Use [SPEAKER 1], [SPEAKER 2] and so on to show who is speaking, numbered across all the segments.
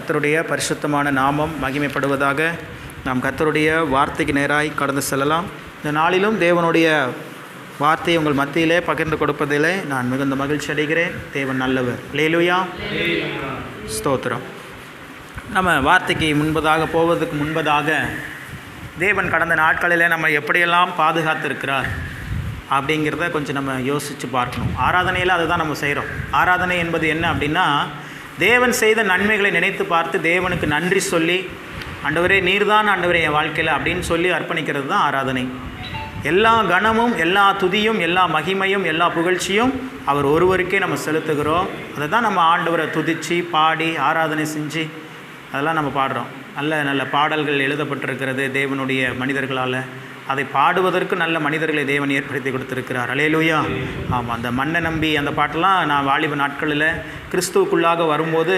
[SPEAKER 1] கர்த்தருடைய பரிசுத்தமான நாமம் மகிமைப்படுவதாக. நாம் கர்த்தருடைய வார்த்தைக்கு நேராய் கடந்து செல்லலாம். இந்த நாளிலும் தேவனுடைய வார்த்தையை உங்கள் மத்தியிலே பகிர்ந்து கொடுப்பதிலே நான் மிகுந்த மகிழ்ச்சி அடைகிறேன். தேவன் நல்லவர். அல்லேலூயா, ஸ்தோத்திரம். நம்ம வார்த்தைக்கு போவதற்கு முன்பதாக தேவன் கடந்த நாட்களில் நம்ம எப்படியெல்லாம் பாதுகாத்திருக்கிறார் அப்படிங்கிறத கொஞ்சம் நம்ம யோசித்து பார்க்கணும். ஆராதனையில் அதுதான் நம்ம செய்கிறோம். ஆராதனை என்பது என்ன அப்படின்னா, தேவன் செய்த நன்மைகளை நினைத்து பார்த்து தேவனுக்கு நன்றி சொல்லி, ஆண்டவரே நீர்தான் ஆண்டவரே என் வாழ்க்கையில் அப்படின்னு சொல்லி அர்ப்பணிக்கிறது தான் ஆராதனை. எல்லா கனமும், எல்லா துதியும், எல்லா மகிமையும், எல்லா புகழ்ச்சியும் அவர் ஒருவருக்கே நம்ம செலுத்துகிறோம். அதை தான் நம்ம ஆண்டவரை துதித்து பாடி ஆராதனை செஞ்சு அதெல்லாம் நம்ம பாடுறோம். நல்ல நல்ல பாடல்கள் எழுதப்பட்டிருக்கிறது தேவனுடைய மனிதர்களால். அதை பாடுவதற்கு நல்ல மனிதர்களை தேவன் ஏற்படுத்தி கொடுத்துருக்கிறார். அல்லேலூயா. ஆமாம், அந்த மண்ணை நம்பி அந்த பாட்டெல்லாம் நான் வாலிப நாட்களில் கிறிஸ்துவுக்குள்ளாக வரும்போது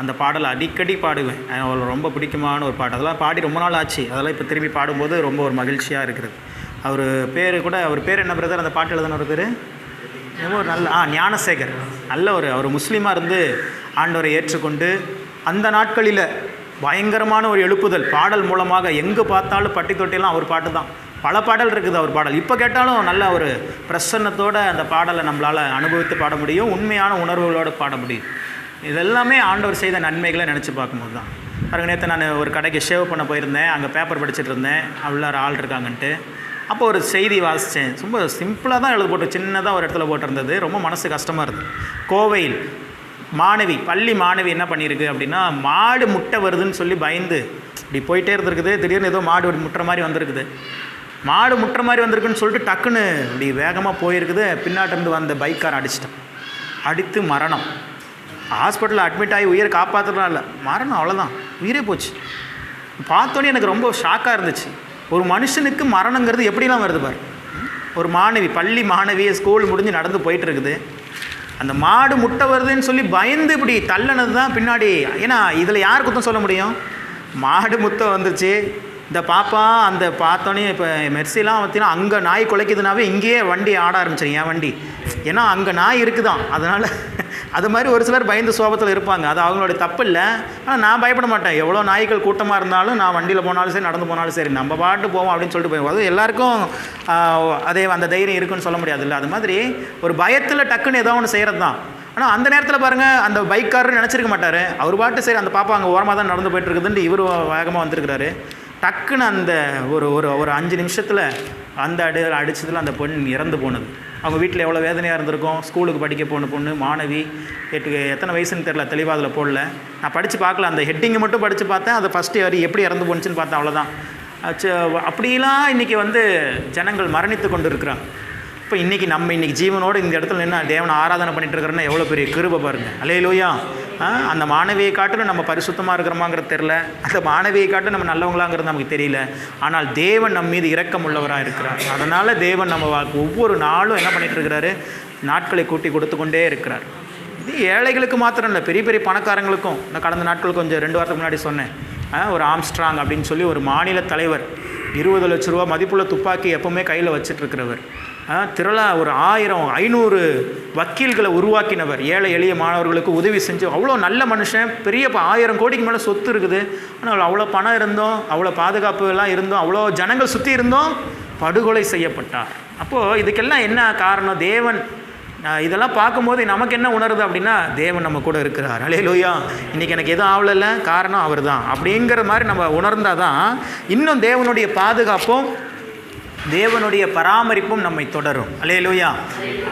[SPEAKER 1] அந்த பாடலை அடிக்கடி பாடுவேன். அவள் ரொம்ப பிடிக்குமான ஒரு பாட்டு. அதெல்லாம் பாடி ரொம்ப நாள் ஆச்சு. அதெல்லாம் இப்போ திரும்பி பாடும்போது ரொம்ப ஒரு மகிழ்ச்சியாக இருக்கிறது. அவர் பேர் என்ன பிரதர்? அந்த பாட்டு எழுதின ஒரு பேர் ஒரு நல்ல ஞானசேகர். நல்ல அவர் முஸ்லீமாக இருந்து ஆண்டவரை ஏற்றுக்கொண்டு அந்த நாட்களில் பயங்கரமான ஒரு எழுப்புதல் பாடல் மூலமாக எங்கே பார்த்தாலும் பட்டி தொட்டிலாம் அவர் பாட்டு தான். பல பாடல் இருக்குது அவர் பாடல். இப்போ கேட்டாலும் நல்ல ஒரு பிரசன்னத்தோடு அந்த பாடலை நம்மளால் அனுபவித்து பாட முடியும். உண்மையான உணர்வுகளோடு பாட முடியும். இதெல்லாமே ஆண்டவர் செய்த நன்மைகளை நினச்சி பார்க்கும்போது தான். பாருங்க, நேற்று நான் ஒரு கடைக்கு ஷேவ் பண்ண போயிருந்தேன். அங்கே பேப்பர் படிச்சுட்டு இருந்தேன். உள்ளார ஆள் இருக்காங்கன்ட்டு. அப்போ ஒரு செய்தி வாசித்தேன். ரொம்ப சிம்பிளாக தான் எழுத போட்டு, சின்னதாக ஒரு இடத்துல போட்டிருந்தது. ரொம்ப மனசு கஷ்டமாக இருந்தது. கோவையில் பள்ளி மாணவி என்ன பண்ணியிருக்கு அப்படின்னா, மாடு முட்டை வருதுன்னு சொல்லி பயந்து இப்படி போயிட்டே இருந்திருக்குது. திடீர்னு ஏதோ மாடு முட்டுற மாதிரி வந்திருக்குது. மாடு முட்டுற மாதிரி வந்திருக்குன்னு சொல்லிட்டு டக்குன்னு இப்படி வேகமாக போயிருக்குது. பின்னாட்டிருந்து வந்த பைக்கார் அடித்து மரணம். ஹாஸ்பிட்டலில் அட்மிட் ஆகி உயிரை காப்பாற்றலாம் இல்லை, மரணம், அவ்வளோதான், உயிரே போச்சு. பார்த்தோன்னே எனக்கு ரொம்ப ஷாக்காக இருந்துச்சு. ஒரு மனுஷனுக்கு மரணங்கிறது எப்படிலாம் வருது பாரு. ஒரு மாணவி, பள்ளி மாணவி, ஸ்கூல் முடிஞ்சு நடந்து போயிட்டுருக்குது. அந்த மாடு முட்டை வருதுன்னு சொல்லி பயந்து இப்படி தள்ளனது தான் பின்னாடி. ஏன்னா இதில் யார் குத்தம் சொல்ல முடியும்? மாடு முட்டை வந்துருச்சு. இந்த பாப்பா அந்த பார்த்தோன்னே இப்போ மெர்சிலாம் பார்த்தீங்கன்னா அங்கே நாய் குலைக்குதுனாவே இங்கேயே வண்டி ஆட ஆரம்பிச்சிடும். என் வண்டி, ஏன்னா அங்கே நாய் இருக்குதான். அதனால் அது மாதிரி ஒரு சிலர் பயந்து சோபத்தில் இருப்பாங்க. அது அவங்களோட தப்பு இல்லை. ஆனால் நான் பயப்பட மாட்டேன். எவ்வளோ நாய்கள் கூட்டமாக இருந்தாலும் நான் வண்டியில் போனாலும் சரி, நடந்து போனாலும் சரி, நம்ம பாட்டு போவோம் அப்படின்னு சொல்லிட்டு போவோம். அது எல்லாருக்கும் அந்த தைரியம் இருக்குன்னு சொல்ல முடியாது இல்லை. அது மாதிரி ஒரு பயத்தில் டக்குன்னு ஏதோ ஒன்று செய்கிறது தான். ஆனால் அந்த நேரத்தில் பாருங்கள், அந்த பைக்காரர் நினச்சிருக்க மாட்டார். அவர் பாட்டு சரி அந்த பாப்பா அங்கே ஓரமாக தான் நடந்து போய்ட்டுருக்குதுன்ட்டு இவர் வேகமாக வந்திருக்கிறாரு. டக்குன்னு அந்த ஒரு 5 நிமிஷத்தில் அந்த அடித்ததில் அந்த பொண்ணு இறந்து போனது. அவங்க வீட்டில் எவ்வளோ வேதனையாக இருந்திருக்கும். ஸ்கூலுக்கு படிக்க போன பொண்ணு, மாணவி, எத்தனை வயசுன்னு தெரில, தெளிவாக அதில் போடல. நான் படித்து பார்க்கல, அந்த ஹெட்டிங்கை மட்டும் படித்து பார்த்தேன். அது ஃபஸ்ட்டு வரி எப்படி இறந்து போணுச்சுன்னு பார்த்தேன், அவ்வளோதான். அப்படிலாம் இன்றைக்கி ஜனங்கள் மரணித்து கொண்டு இருக்கிறாங்க. இப்போ இன்றைக்கி ஜீவனோடு இந்த இடத்துல நின்று தேவனை ஆராதனை பண்ணிட்டு இருக்கிறோன்னா எவ்வளோ பெரிய கிருபை பாருங்கள். அல்லேலூயா. அந்த மாணவியை காட்டிலும் நம்ம பரிசுத்தமாக இருக்கிறோமாங்கிறது தெரில, அந்த மாணவியை காட்டும் நம்ம நல்லவங்களாங்கிறது நமக்கு தெரியல. ஆனால் தேவன் நம்ம மீது இரக்கம் உள்ளவராக இருக்கிறார். அதனால் தேவன் நம்ம ஒவ்வொரு நாளும் என்ன பண்ணிகிட்டு இருக்கிறாரு? நாட்களை கூட்டி கொடுத்து கொண்டே இருக்கிறார். இது ஏழைகளுக்கு மாத்திரம் இல்லை, பெரிய பெரிய பணக்காரங்களுக்கும். நான் கடந்த நாட்கள் கொஞ்சம் 2 வாரத்துக்கு முன்னாடி சொன்னேன். ஒரு ஆம்ஸ்ட்ராங் அப்படின்னு சொல்லி ஒரு மாநில தலைவர் 20 லட்ச ரூபா மதிப்புள்ள துப்பாக்கி எப்போவுமே கையில் வச்சிட்ருக்கிறவர். திரளாக ஒரு 1000-500 வக்கீல்களை உருவாக்கினவர். ஏழை எளிய மாணவர்களுக்கு உதவி செஞ்சு அவ்வளோ நல்ல மனுஷன். பெரிய 1000 கோடிக்கு மேலே சொத்து இருக்குது. ஆனால் அவ்வளோ பணம் இருந்தோம், அவ்வளோ பாதுகாப்பு எல்லாம் இருந்தோம், அவ்வளோ ஜனங்கள் சுற்றி இருந்தோம், படுகொலை செய்யப்பட்டார். அப்போது இதுக்கெல்லாம் என்ன காரணம்? தேவன். இதெல்லாம் பார்க்கும்போது நமக்கு என்ன உணருது அப்படின்னா, தேவன் நம்ம கூட இருக்கிறார். அல்லேலூயா. இன்றைக்கி எனக்கு எதுவும் ஆகலைல்ல, காரணம் அவர் தான் அப்படிங்கிற மாதிரி நம்ம உணர்ந்தால் தான் இன்னும் தேவனுடைய பாதுகாப்பும் தேவனுடைய பராமரிப்பும் நம்மை தொடரும். அல்லேலூயா.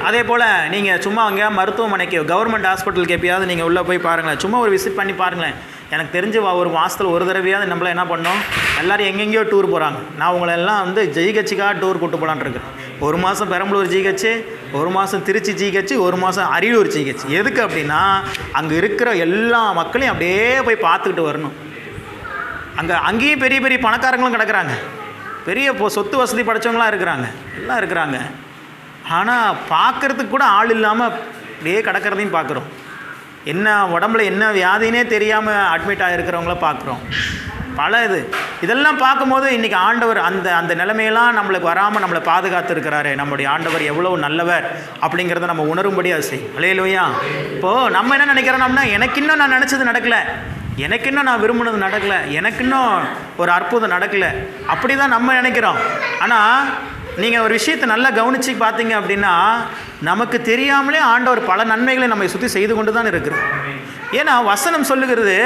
[SPEAKER 1] அதே போல் நீங்கள் சும்மா அங்கே மருத்துவமனைக்கு, கவர்மெண்ட் ஹாஸ்பிட்டலுக்கு எப்பயாவது நீங்கள் உள்ளே போய் பாருங்களேன், சும்மா ஒரு விசிட் பண்ணி பாருங்களேன். எனக்கு தெரிஞ்சு ஒரு மாதத்தில் ஒரு தடவையாவது நம்மளை என்ன பண்ணோம், எல்லோரும் எங்கெங்கேயோ டூர் போகிறாங்க. நான் உங்களெல்லாம் ஜிஹெச்சுக்காக டூர் கூட்டு போகலான்னு இருக்கேன். 1 மாதம் பெரம்பலூர் ஜிஹெச்சு, 1 மாதம் திருச்சி ஜிஹெச்சு, 1 மாதம் அரியலூர் ஜிஹெச். எதுக்கு அப்படின்னா, அங்கே இருக்கிற எல்லா மக்களையும் அப்படியே போய் பார்த்துக்கிட்டு வரணும். அங்கேயும் பெரிய பெரிய பணக்காரங்களும் கிடக்கிறாங்க, பெரிய சொத்து வசதி படைச்சவங்களாம் இருக்கிறாங்க, எல்லாம் இருக்கிறாங்க. ஆனால் பார்க்குறதுக்கு கூட ஆள் இல்லாமல் அப்படியே கிடக்கிறதையும் பார்க்குறோம். என்ன உடம்புல என்ன வியாதினே தெரியாமல் அட்மிட் ஆகிருக்கிறவங்கள பார்க்குறோம். இதெல்லாம் பார்க்கும்போது இன்றைக்கி ஆண்டவர் அந்த நிலைமையெல்லாம் நம்மளுக்கு வராமல் நம்மளை பாதுகாத்து இருக்கிறாரு. நம்முடைய ஆண்டவர் எவ்வளோ நல்லவர் அப்படிங்கிறத நம்ம உணரும்படியாக செய்யும். அல்லேலூயா. இப்போது நம்ம என்ன நினைக்கிறோம்னா, எனக்கு இன்னும் நான் நினச்சது நடக்கலை, எனக்கு இன்னும் நான் விரும்பினது நடக்கலை, எனக்கு இன்னும் ஒரு அற்புதம் நடக்கலை, அப்படி தான் நம்ம நினைக்கிறோம். ஆனால் நீங்கள் ஒரு விஷயத்தை நல்லா கவனித்து பார்த்தீங்க அப்படின்னா, நமக்கு தெரியாமலே ஆண்டவர் பல நன்மைகளை நம்மை சுற்றி செய்து கொண்டு தான் இருக்கிறார். ஏன்னா வசனம் சொல்லுகிறது,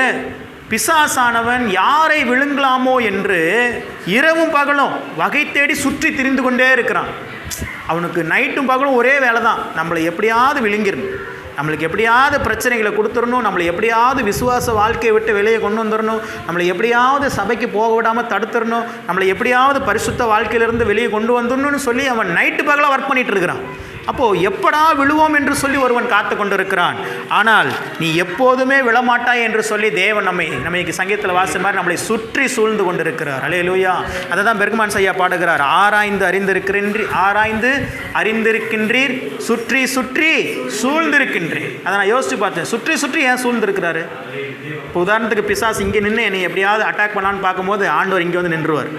[SPEAKER 1] பிசாசானவன் யாரை விழுங்கலாமோ என்று இரவும் பகலும் வகை தேடி சுற்றி திரிந்து கொண்டே இருக்கிறான். அவனுக்கு நைட்டும் பகலும் ஒரே வேலை தான், நம்மளை எப்படியாவது விழுங்கிடணும், நம்மளுக்கு எப்படியாவது பிரச்சனைகளை கொடுத்துடணும், நம்மளை எப்படியாவது விசுவாச வாழ்க்கையை விட்டு வெளியே கொண்டு வந்துடணும், நம்மளை எப்படியாவது சபைக்கு போக விடாமல் தடுத்துடணும், நம்மளை எப்படியாவது பரிசுத்த வாழ்க்கையிலேருந்து வெளியே கொண்டு வந்துடணும்னு சொல்லி அவன் நைட்டு பகலாக ஒர்க் பண்ணிகிட்டு இருக்கிறான். அப்போது எப்படா விழுவோம் என்று சொல்லி ஒருவன் காத்து கொண்டிருக்கிறான். ஆனால் நீ எப்போதுமே விழமாட்டாய் என்று சொல்லி தேவன் நமக்கு சங்கீதத்தில் வாசித்த மாதிரி நம்மளை சுற்றி சூழ்ந்து கொண்டிருக்கிறார். அல்லேலூயா. அதை தான் பெர்க்மன்ஸ் ஐயா பாடுகிறார், ஆராய்ந்து அறிந்திருக்கின்றீர், சுற்றி சுற்றி சூழ்ந்திருக்கின்றீர். அதை நான் யோசித்து பார்த்தேன், சுற்றி சுற்றி ஏன் சூழ்ந்திருக்கிறாரு? இப்போ உதாரணத்துக்கு பிசாசு இங்கே நின்று என்னை எப்படியாவது அட்டாக் பண்ணலான்னு பார்க்கும்போது ஆண்டவர் இங்கே வந்து நின்றுவார்.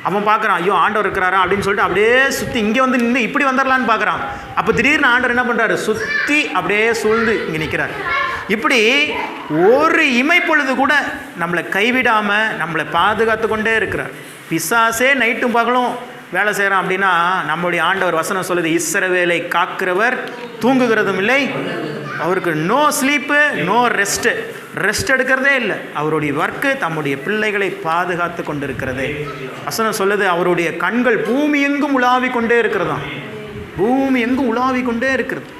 [SPEAKER 1] அவன் பார்க்குறான், ஐயோ ஆண்டவர் இருக்கிறாரா அப்படின்னு சொல்லிட்டு அப்படியே சுற்றி இங்கே வந்து நின்று இப்படி வந்துடலான்னு பார்க்குறான். அப்போ திடீர்னு ஆண்டவர் என்ன பண்ணுறாரு, சுற்றி அப்படியே சூழ்ந்து இங்கே நிற்கிறார். இப்படி ஒரு இமைப்பொழுது கூட நம்மளை கைவிடாமல் நம்மளை பாதுகாத்து கொண்டே இருக்கிறார். பிசாசே நைட்டும் பகலும் வேலை செய்கிறான் அப்படின்னா, நம்முடைய ஆண்டவர் வசனம் சொல்லுது, இஸ்ரவேலை காக்கிறவர் தூங்குகிறதும் இல்லை, அவருக்கு நோ ஸ்லீப்பு நோ ரெஸ்ட் எடுக்கிறதே இல்லை. அவருடைய ஒர்க்கு தம்முடைய பிள்ளைகளை பாதுகாத்து கொண்டிருக்கிறதே. வசனம் சொல்லுது, அவருடைய கண்கள் பூமி எங்கும் உலாவி கொண்டே இருக்கிறதாம், பூமி எங்கும் உலாவி கொண்டே இருக்கிறது.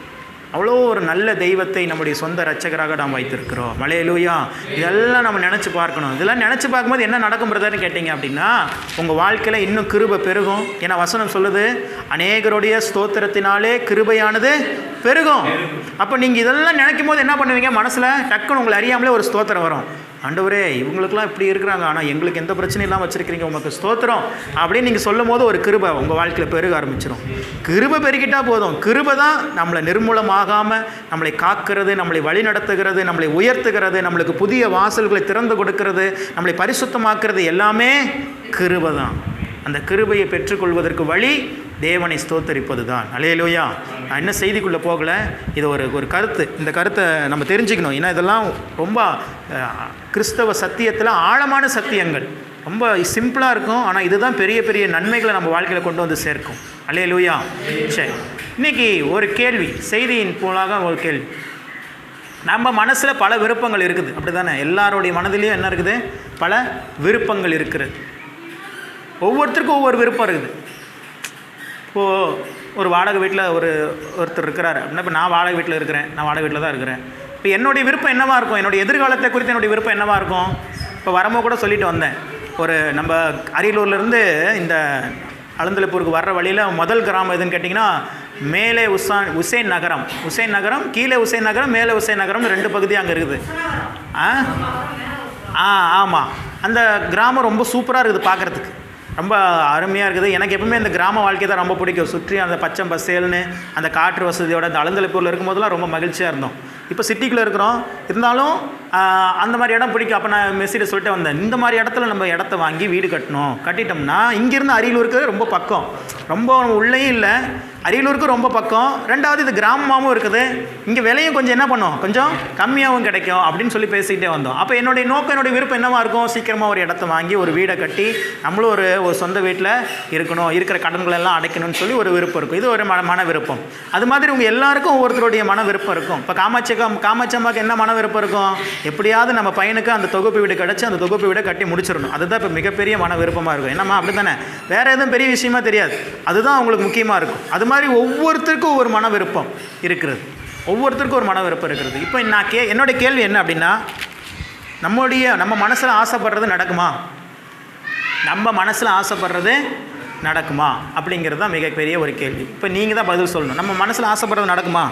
[SPEAKER 1] அவ்வளோ ஒரு நல்ல தெய்வத்தை நம்முடைய சொந்த இரட்சகராக நாம் வைத்திருக்கிறோம். அல்லேலூயா. இதெல்லாம் நம்ம நினச்சி பார்க்கணும். இதெல்லாம் நினச்சி பார்க்கும்போது என்ன நடக்கும் பிரதர்னு கேட்டிங்க அப்படின்னா, உங்கள் வாழ்க்கையில் இன்னும் கிருபை பெருகும். ஏன்னா வசனம் சொல்லுது, அநேகருடைய ஸ்தோத்திரத்தினாலே கிருபையானது பெருகும். அப்போ நீங்கள் இதெல்லாம் நினைக்கும் போது என்ன பண்ணுவீங்க, மனசில் டக்குன்னு உங்களை அறியாமலே ஒரு ஸ்தோத்திரம் வரும். ஆண்டவரே இவங்களுக்குலாம் இப்படி இருக்கிறாங்க, ஆனால் எங்களுக்கு எந்த பிரச்சனையும் இல்லாமல் வச்சுருக்கிறீங்க, உங்களுக்கு ஸ்தோத்திரம் அப்படின்னு நீங்கள் சொல்லும் போது ஒரு கிருபை உங்கள் வாழ்க்கையில் பெருக ஆரம்பிச்சிடும். கிருபை பெருகிட்டால் போதும். கிருபை தான் நம்மளை நிர்மூலமாகாமல் நம்மளை காக்கிறது, நம்மளை வழி நடத்துகிறது, நம்மளை உயர்த்துகிறது, நம்மளுக்கு புதிய வாசல்களை திறந்து கொடுக்கிறது, நம்மளை பரிசுத்தமாக்குறது எல்லாமே கிருபை தான். அந்த கிருபையை பெற்றுக்கொள்வதற்கு வழி தேவனை ஸ்தோத்தரிப்பது தான். அல்லேலூயா. நான் என்ன செய்திக்குள்ளே போகலை, இது ஒரு கருத்து. இந்த கருத்தை நம்ம தெரிஞ்சுக்கணும். ஏன்னா இதெல்லாம் ரொம்ப கிறிஸ்தவ சத்தியத்தில் ஆழமான சத்தியங்கள், ரொம்ப சிம்பிளாக இருக்கும். ஆனால் இதுதான் பெரிய பெரிய நன்மைகளை நம்ம வாழ்க்கையில் கொண்டு வந்து சேர்க்கும். அல்லேலூயா. சரி, இன்றைக்கி ஒரு கேள்வி, செய்தியின் போலாக ஒரு கேள்வி. நம்ம மனசில் பல விருப்பங்கள் இருக்குது, அப்படி தானே? எல்லாருடைய மனதிலையும் என்ன இருக்குது, பல விருப்பங்கள் இருக்குது. ஒவ்வொருத்தருக்கும் ஒவ்வொரு விருப்பம் இருக்குது. இப்போது ஒரு வாடகை வீட்டில் ஒருத்தர் இருக்கிறார் அப்படின்னா, இப்போ நான் வாடகை வீட்டில் இருக்கிறேன், நான் வாடகை வீட்டில் தான் இருக்கிறேன். இப்போ என்னுடைய விருப்பம் என்னவாக இருக்கும், என்னுடைய எதிர்காலத்தை குறித்து என்னுடைய விருப்பம் என்னவாக இருக்கும்? இப்போ வரும்போது கூட சொல்லிட்டு வந்தேன், நம்ம அரியலூர்லேருந்து இந்த அலந்தலப்பூருக்கு வர்ற வழியில் முதல் கிராமம் எதுன்னு கேட்டிங்கன்னா, மேலே உசேன் நகரம், கீழே உசேன் நகரம், மேலே உசேன் நகரம்னு 2 பகுதி அங்கே இருக்குது. ஆமாம். அந்த கிராமம் ரொம்ப சூப்பராக இருக்குது, பார்க்குறதுக்கு ரொம்ப அருமையாக இருக்குது. எனக்கு எப்பவுமே இந்த கிராம வாழ்க்கை தான் ரொம்ப பிடிக்கும். சுற்றி அந்த பச்சை பசேல்னு அந்த காற்று வசதியோட அந்த அலந்தலப்பூரில் இருக்கும்போதெல்லாம் ரொம்ப மகிழ்ச்சியாக இருந்தோம். இப்போ சிட்டிக்குள்ளே இருக்கிறோம், இருந்தாலும் அந்த மாதிரி இடம் பிடிக்கும். அப்போ நான் மெஸ்ஸிட்ட சொல்லிட்டு வந்தேன், இந்த மாதிரி இடத்துல நம்ம இடத்த வாங்கி வீடு கட்டிட்டோம்னா இங்கேருந்து அரியலூருக்கு ரொம்ப பக்கம், ரொம்ப உள்ளேயும் இல்லை, அரியலூருக்கு ரொம்ப பக்கம். ரெண்டாவது இது கிராமமாகவும் இருக்குது, இங்கே விலையும் கொஞ்சம் என்ன பண்ணும், கொஞ்சம் கம்மியாகவும் கிடைக்கும் அப்படின்னு சொல்லி பேசிக்கிட்டே வந்தோம். அப்போ என்னுடைய நோக்கம், என்னுடைய விருப்பம் என்னவாக இருக்கும், சீக்கிரமாக ஒரு இடத்த வாங்கி ஒரு வீடை கட்டி நம்மளும் ஒரு சொந்த வீட்டில் இருக்கணும், இருக்கிற கடன்களெல்லாம் அடைக்கணும்னு சொல்லி ஒரு விருப்பம் இருக்கும். இது ஒரு மன விருப்பம். அது மாதிரி உங்கள் எல்லாருக்கும் ஒவ்வொருத்தருடைய மன விருப்பம் இருக்கும். இப்போ காமாட்சியம்மாவுக்கு என்ன மன விருப்பம் இருக்கும், எப்படியாவது நம்ம பையனுக்கு அந்த தொகுப்பு வீடு கிடச்சி அந்த தொகுப்பு வீடை கட்டி முடிச்சிடணும். அதுதான் இப்போ மிகப்பெரிய மன விருப்பமாக இருக்கும். என்னம்மா அப்படி தானே, வேறு எதுவும் பெரிய விஷயமா தெரியாது, அதுதான் அவங்களுக்கு முக்கியமாக இருக்கும். அது மாதிரி ஒவ்வொருத்தருக்கும் ஒரு மன விருப்பம் இருக்கிறது, ஒவ்வொருத்தருக்கும் ஒரு மன விருப்பம் இருக்கிறது. இப்போ நான் என்னுடைய கேள்வி என்ன அப்படின்னா, நம்ம மனசில் ஆசைப்படுறது நடக்குமா, நம்ம மனசில் ஆசைப்படுறது நடக்குமா அப்படிங்கிறது தான் மிகப்பெரிய ஒரு கேள்வி. இப்போ நீங்கள் தான் பதில் சொல்லணும். நம்ம மனசில் ஆசைப்படுறது நடக்குமா?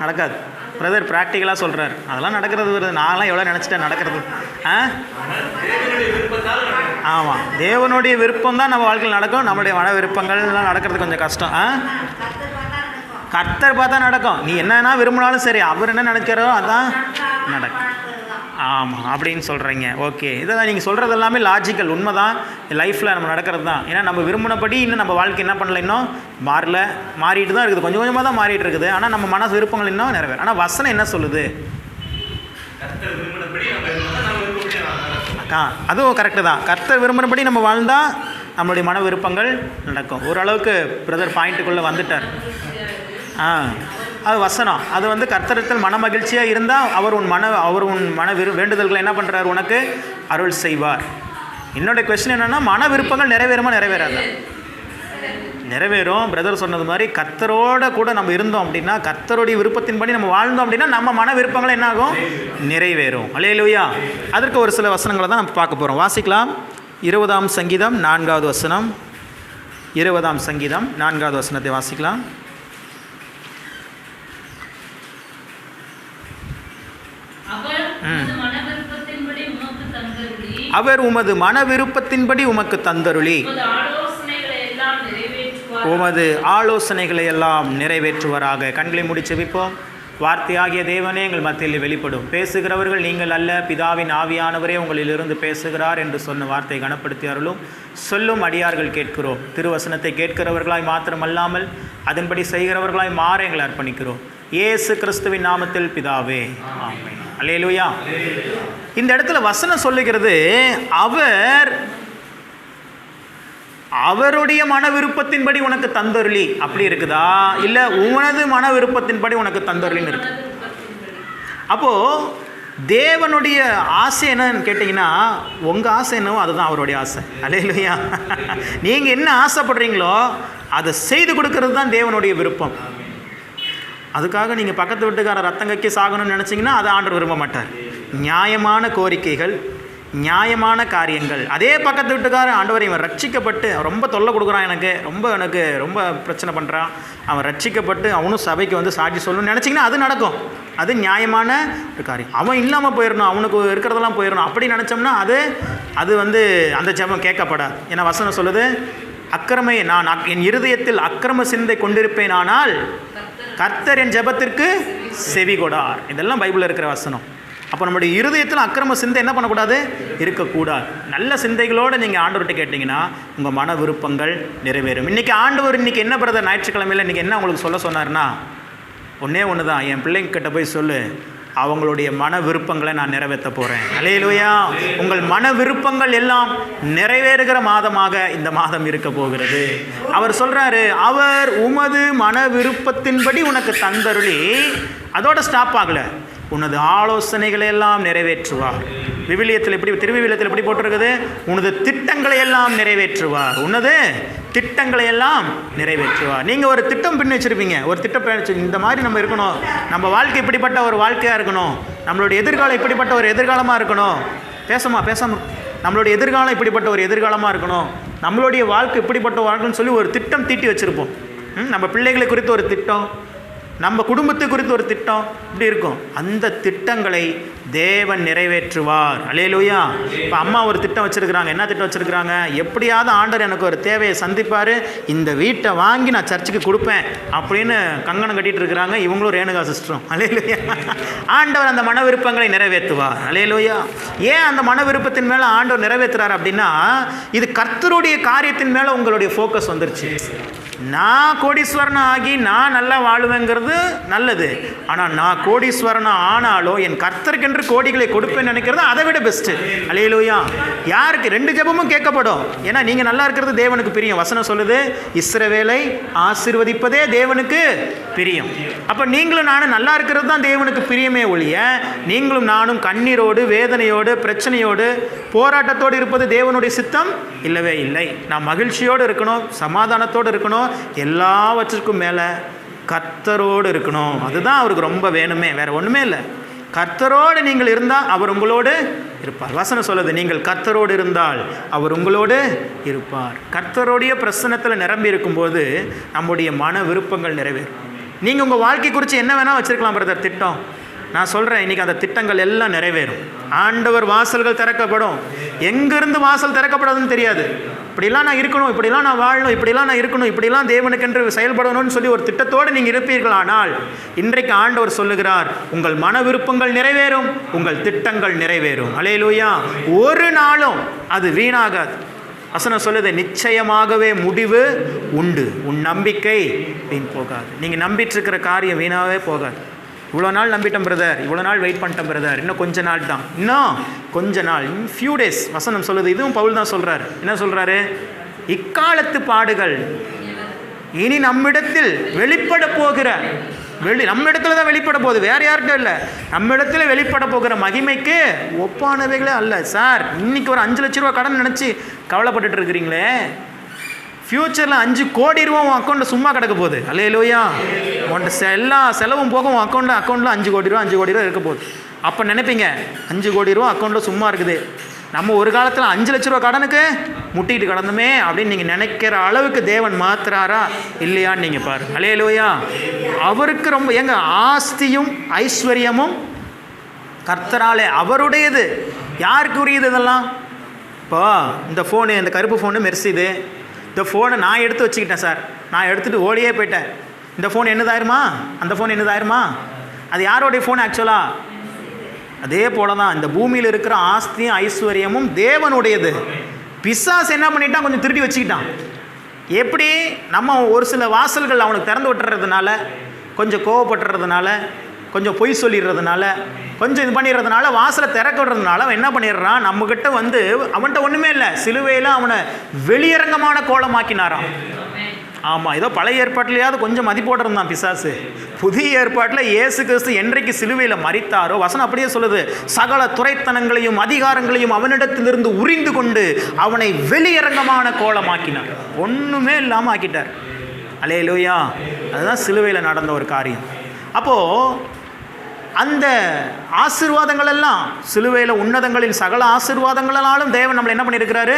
[SPEAKER 1] நடக்காது. பிரதர் ப்ராக்டிக்கலாக சொல்கிறார், அதெல்லாம் நடக்கிறது வருது, நான்லாம் எவ்வளோ நினச்சிட்டேன் நடக்கிறது. ஆமாம், தேவனுடைய விருப்பம் தான் நம்ம வாழ்க்கையில் நடக்கும். நம்மளுடைய மன விருப்பங்கள்லாம் நடக்கிறது கொஞ்சம் கஷ்டம். கர்த்தர் பார்த்தா நடக்கும். நீ என்னன்னா விரும்பினாலும் சரி, அவர் என்ன நினைக்கிறாரோ அதான் நடக்கும். ஆமாம் அப்படின்னு சொல்கிறீங்க. ஓகே, இதான் நீங்கள் சொல்கிறது எல்லாமே லாஜிக்கல், உண்மை தான், லைஃப்பில் நம்ம நடக்கிறது தான். ஏன்னா நம்ம விரும்பினபடி இன்னும் நம்ம வாழ்க்கை என்ன பண்ணல, இன்னும் மாறிட்டு தான் இருக்குது, கொஞ்சம் கொஞ்சமாக தான் மாறிட்டு இருக்குது. ஆனால் நம்ம மனசு விருப்பங்கள் இன்னும் நிறைவேறும். ஆனால் வசனம் என்ன சொல்லுது? அதுவும் கரெக்டு தான். கர்த்தர் விரும்பினபடி நம்ம வாழ்ந்தால் நம்மளுடைய மன விருப்பங்கள் நடக்கும். ஓரளவுக்கு பிரதர் பாயிண்ட்டுக்குள்ளே வந்துட்டார். அது வசனம். அது வந்து கர்த்தரிடத்தில் மன மகிழ்ச்சியாக இருந்தால் அவர் உன் மன வேண்டுதல்களை என்ன பண்ணுறாரு, உனக்கு அருள் செய்வார். என்னோடய கொஸ்டின் என்னென்னா, மன விருப்பங்கள் நிறைவேறுமா நிறைவேறாது? நிறைவேறும். பிரதர் சொன்னது மாதிரி கர்த்தரோட கூட நம்ம இருந்தோம் அப்படின்னா, கர்த்தருடைய விருப்பத்தின்படி நம்ம வாழ்ந்தோம் அப்படின்னா நம்ம மன விருப்பங்கள் என்ன ஆகும், நிறைவேறும். அல்லேலூயா. அதற்கு ஒரு சில வசனங்களை தான் நம்ம பார்க்க போகிறோம். வாசிக்கலாம். 20ஆம் சங்கீதம் 4வது வசனம். 20ஆம் சங்கீதம் 4வது வசனத்தை வாசிக்கலாம். அவர் உமது மன விருப்பத்தின்படி உமக்கு தந்தருளி உமது ஆலோசனைகளை எல்லாம் நிறைவேற்றுவராக. கண்களை மூடி ஜெபிப்போம். வார்த்தையாகிய தேவனே எங்கள் மத்தியில் வெளிப்படும். பேசுகிறவர்கள் நீங்கள் அல்ல, பிதாவின் ஆவியானவரே உங்களிலிருந்து பேசுகிறார் என்று சொன்ன வார்த்தை கனப்படுத்தி அருளும். சொல்லும் அடியார்கள் கேட்கிறோம். திருவசனத்தை கேட்கிறவர்களாய் மாத்திரமல்லாமல் அதன்படி செய்கிறவர்களாய் மாற எங்களை அர்ப்பணிக்கிறோம். இயேசு கிறிஸ்துவின் நாமத்தில் பிதாவே, ஆமென். அல்லேலூயா. இந்த இடத்துல வசனம் சொல்லுகிறது, அவருடைய மன விருப்பத்தின்படி உனக்கு தந்தருளி அப்படி இருக்குதா, இல்லை உனது மன விருப்பத்தின்படி உனக்கு தந்தருளின்னு இருக்கு? அப்போது தேவனுடைய ஆசை என்னன்னு கேட்டிங்கன்னா, உங்கள் ஆசை என்னவோ அதுதான் அவருடைய ஆசை. அல்லேலூயா. நீங்கள் என்ன ஆசைப்படுறீங்களோ அதை செய்து கொடுக்கறது தான் தேவனுடைய விருப்பம். அதுக்காக நீங்கள் பக்கத்து வீட்டுக்கார ரத்தம் கக்கி சாகணும்னு நினச்சிங்கன்னா அதை ஆண்டவர் விரும்ப மாட்டார். நியாயமான கோரிக்கைகள், நியாயமான காரியங்கள். அதே பக்கத்து வீட்டுக்காரன், ஆண்டவர் இவன் ரட்சிக்கப்பட்டு ரொம்ப தொல்லை கொடுக்குறான், எனக்கு ரொம்ப பிரச்சனை பண்ணுறான், அவன் ரட்சிக்கப்பட்டு அவனும் சபைக்கு வந்து சாட்சி சொல்லணும்னு நினச்சிங்கன்னா அது நடக்கும். அது நியாயமான ஒரு காரியம். அவன் இல்லாமல் போயிடணும், அவனுக்கு இருக்கிறதெல்லாம் போயிடணும் அப்படி நினச்சோம்னா அது வந்து அந்த ஜெபம் கேட்கப்படாது. ஏன்னா வசனம் சொல்லுது, நான் என் இருதயத்தில் அக்கிரம சிந்தை கொண்டிருப்பேன், ஆனால் கர்த்தர் என் ஜெபத்திற்கு செவி கொடார். இதெல்லாம் பைபிளில் இருக்கிற வசனம். அப்போ நம்முடைய இருதயத்தில் அக்கிரம சிந்தை என்ன பண்ணக்கூடாது, இருக்கக்கூடாது. நல்ல சிந்தைகளோடு நீங்கள் ஆண்டவர்கிட்ட கேட்டிங்கன்னா உங்கள் மன விருப்பங்கள் நிறைவேறும். இன்றைக்கி ஆண்டவர் என்ன பிரதர் ஞாயிற்றுக்கிழமையில் இன்றைக்கி என்ன உங்களுக்கு சொல்ல சொன்னார்னா, ஒன்று தான், என் பிள்ளைங்கிட்ட போய் சொல்லு, அவங்களுடைய மன விருப்பங்களை நான் நிறைவேற்ற போகிறேன். அல்லேலூயா. உங்கள் மன விருப்பங்கள் எல்லாம் நிறைவேறுகிற மாதமாக இந்த மாதம் இருக்க போகிறது. அவர் சொல்கிறாரு, அவர் உமது மன விருப்பத்தின்படி உனக்கு தந்தருளி, அதோட ஸ்டாப் ஆகலை, உனது ஆலோசனைகளை எல்லாம் நிறைவேற்றுவார். திருவிவிலியத்தில் எப்படி போட்டிருக்குது, உனது திட்டங்களை எல்லாம் நிறைவேற்றுவார். உனது திட்டங்களை எல்லாம் நிறைவேற்றுவார். நீங்கள் ஒரு திட்டம் பின் வச்சுருப்பீங்க, ஒரு திட்டம், இந்த மாதிரி நம்ம இருக்கணும், நம்ம வாழ்க்கை இப்படிப்பட்ட ஒரு வாழ்க்கையாக இருக்கணும், நம்மளுடைய எதிர்காலம் இப்படிப்பட்ட ஒரு எதிர்காலமாக இருக்கணும், பேசாமல் நம்மளுடைய எதிர்காலம் இப்படிப்பட்ட ஒரு எதிர்காலமாக இருக்கணும், நம்மளுடைய வாழ்க்கை இப்படிப்பட்ட வாழ்க்கைன்னு சொல்லி ஒரு திட்டம் தீட்டி வச்சுருப்போம். நம்ம பிள்ளைகளை குறித்து ஒரு திட்டம், நம்ம குடும்பத்தை குறித்து ஒரு திட்டம், இப்படி இருக்கும். அந்த திட்டங்களை தேவன் நிறைவேற்றுவார். அல்லேலூயா. இப்போ அம்மா ஒரு திட்டம் வச்சுருக்கிறாங்க. என்ன திட்டம் வச்சுருக்கிறாங்க, எப்படியாவது ஆண்டவர் எனக்கு ஒரு தேவையை சந்திப்பார், இந்த வீட்டை வாங்கி நான் சர்ச்சுக்கு கொடுப்பேன் அப்படின்னு கங்கணம் கட்டிகிட்டு இருக்கிறாங்க. இவங்களும் ரேணுகா சிஸ்டரும். அல்லேலூயா. ஆண்டவர் அந்த மன விருப்பங்களை நிறைவேற்றுவார். அல்லேலூயா. ஏன் அந்த மன விருப்பத்தின் மேலே ஆண்டவர் நிறைவேற்றுறார் அப்படின்னா, இது கர்த்தருடைய காரியத்தின் மேலே உங்களுடைய ஃபோக்கஸ் வந்துருச்சு. நான் கோடீஸ்வரன் ஆகி நான் நல்லா வாழுவேங்கிறது நல்லது. ஆனால் நான் கோடீஸ்வரன் ஆனாலும் என் கர்த்தருக்கென்று கோடிகளை கொடுப்பேன்னு நினைக்கிறது அதை விட பெஸ்ட்டு. அல்லேலூயா. யாருக்கு 2 ஜெபமும் கேட்கப்படும். ஏன்னா நீங்கள் நல்லா இருக்கிறது தேவனுக்கு பிரியம். வசனம் சொல்லுது, இஸ்ரவேலை ஆசீர்வதிப்பதே தேவனுக்கு பிரியம். அப்போ நீங்களும் நானும் நல்லா இருக்கிறது தான் தேவனுக்கு பிரியமே ஒழிய, நீங்களும் நானும் கண்ணீரோடு, வேதனையோடு, பிரச்சனையோடு, போராட்டத்தோடு இருப்பது தேவனுடைய சித்தம் இல்லவே இல்லை. நான் மகிழ்ச்சியோடு இருக்கணும், சமாதானத்தோடு இருக்கணும், எல்லாவற்றுக்கும் மேலே கர்த்தரோடு இருக்கணும். அதுதான் அவருக்கு ரொம்ப வேணுமே, வேற ஒன்றுமே இல்லை. கர்த்தரோடு நீங்கள் இருந்தால் அவர் உங்களோடு இருப்பார். வசனம் சொல்லுது, நீங்கள் கர்த்தரோடு இருந்தால் அவர் உங்களோடு இருப்பார். கர்த்தரோடைய பிரசன்னத்தில் நிரம்பி இருக்கும்போது நம்முடைய மன விருப்பங்கள் நிறைவேறும். நீங்கள் உங்கள் வாழ்க்கை குறித்து என்ன வேணால் வச்சுருக்கலாம் பிரதர் திட்டம், நான் சொல்கிறேன், இன்றைக்கி அந்த திட்டங்கள் எல்லாம் நிறைவேறும். ஆண்டவர் வாசல்கள் திறக்கப்படும். எங்கேருந்து வாசல் திறக்கப்படுதுன்னு தெரியாது. இப்படிலாம் நான் இருக்கணும், இப்படிலாம் நான் வாழணும், இப்படிலாம் நான் இருக்கணும், இப்படிலாம் தேவனுக்கென்று செயல்படணும்னு சொல்லி ஒரு திட்டத்தோடு நீங்கள் இருப்பீர்களானால் இன்றைக்கு ஆண்டவர் சொல்லுகிறார், உங்கள் மன விருப்பங்கள் நிறைவேறும், உங்கள் திட்டங்கள் நிறைவேறும். அல்லேலூயா. ஒரு நாளும் அது வீணாகாது. வசனம் சொல்லுது, நிச்சயமாகவே முடிவு உண்டு, உன் நம்பிக்கை வீண் போகாது. நீங்கள் நம்பிட்டு இருக்கிற காரியம் வீணாகவே போகாது. இவ்வளோ நாள் நம்பிட்டேன் பிரதர், இவ்வளோ நாள் வெயிட் பண்ணிட்டேன் பிரதர், இன்னும் கொஞ்ச நாள் தான், இன்னும் கொஞ்ச நாள், ஃபியூ டேஸ். வசனம் சொல்லுது, இதுவும் பவுல் தான் சொல்கிறார். என்ன சொல்கிறாரு? இக்காலத்து பாடுகள் இனி நம்மிடத்தில் வெளிப்பட போகிற நம்ம இடத்துல தான் வெளிப்பட போகுது, வேறு யார்கிட்ட இல்லை. நம்ம இடத்துல வெளிப்பட போகிற மகிமைக்கு ஒப்பானவைகளே அல்ல. சார், இன்னைக்கு ஒரு 5 லட்ச ரூபா கடன் நினச்சி கவலைப்பட்டுட்டு இருக்கிறீங்களே, ஃப்யூச்சரில் 5 கோடி ரூபா உன் அக்கௌண்ட்டில் சும்மா கிடக்க போகுது. அல்லேலூயா. உன்ட்ட எல்லா செலவும் போக உன் அக்கௌண்ட்டில் 5 கோடி ரூபா இருக்க போகுது. அப்போ நினைப்பீங்க, 5 கோடி ரூபா அக்கௌண்ட்டில் சும்மா இருக்குது, நம்ம ஒரு காலத்தில் 5 லட்ச ரூபா கடனுக்கு முட்டிகிட்டு கிடந்துமே அப்படின்னு நீங்கள் நினைக்கிற அளவுக்கு தேவன் மாத்துறாரா இல்லையான்னு நீங்கள் பாருங்க. அல்லேலூயா. அவருக்கு ரொம்ப ஆஸ்தியும் ஐஸ்வர்யமும் கர்த்தராலே அவருடையது. யாருக்கு உரியது இதெல்லாம்? இப்போ இந்த ஃபோனு, இந்த கருப்பு ஃபோனு மெர்சிது, இந்த ஃபோனை நான் எடுத்து வச்சுக்கிட்டேன் சார், நான் எடுத்துகிட்டு ஓடியே போயிட்டேன். இந்த ஃபோன் என்னதாயிருமா, அந்த ஃபோன் என்னதாயிருமா? அது யாரோடைய ஃபோன் ஆக்சுவலாக? அதே போல தான் இந்த பூமியில் இருக்கிற ஆஸ்தியும் ஐஸ்வர்யமும் தேவனுடையது. பிசாசு என்ன பண்ணிட்டான்? கொஞ்சம் திருடி வச்சுக்கிட்டான். எப்படி? நம்ம ஒரு சில வாசல்கள் அவனுக்கு திறந்து விட்டுறதுனால, கொஞ்சம் கோவப்படுறதுனால, கொஞ்சம் பொய் சொல்லிடுறதுனால, கொஞ்சம் இது பண்ணிடுறதுனால, வாசலை திறக்க விடுறதுனால அவன் என்ன பண்ணிடுறான்? நம்மக்கிட்ட வந்து அவன்கிட்ட ஒன்றுமே இல்லை, சிலுவையில் அவனை வெளியரங்கமான கோலமாக்கினாரான். ஆமாம், ஏதோ பழைய ஏற்பாட்டிலையாவது கொஞ்சம் மதிப்போடு இருந்தான் பிசாசு. புதிய ஏற்பாட்டில் இயேசு கிறிஸ்து என்றைக்கு சிலுவையில் மரித்தாரோ, வசனம் அப்படியே சொல்லுது, சகல துரைத்தனங்களையும் அதிகாரங்களையும் அவனிடத்திலிருந்து உரிந்து கொண்டு அவனை வெளியரங்கமான கோலமாக்கினார். ஒன்றுமே இல்லாமல் ஆக்கிட்டார். அல்லேலூயா. அதுதான் சிலுவையில் நடந்த ஒரு காரியம். அப்போது அந்த ஆசீர்வாதங்கள் எல்லாம் சிலுவையில் உன்னதங்களின் சகல ஆசீர்வாதங்களாலும் தேவன் நம்மளை என்ன பண்ணியிருக்கிறாரு?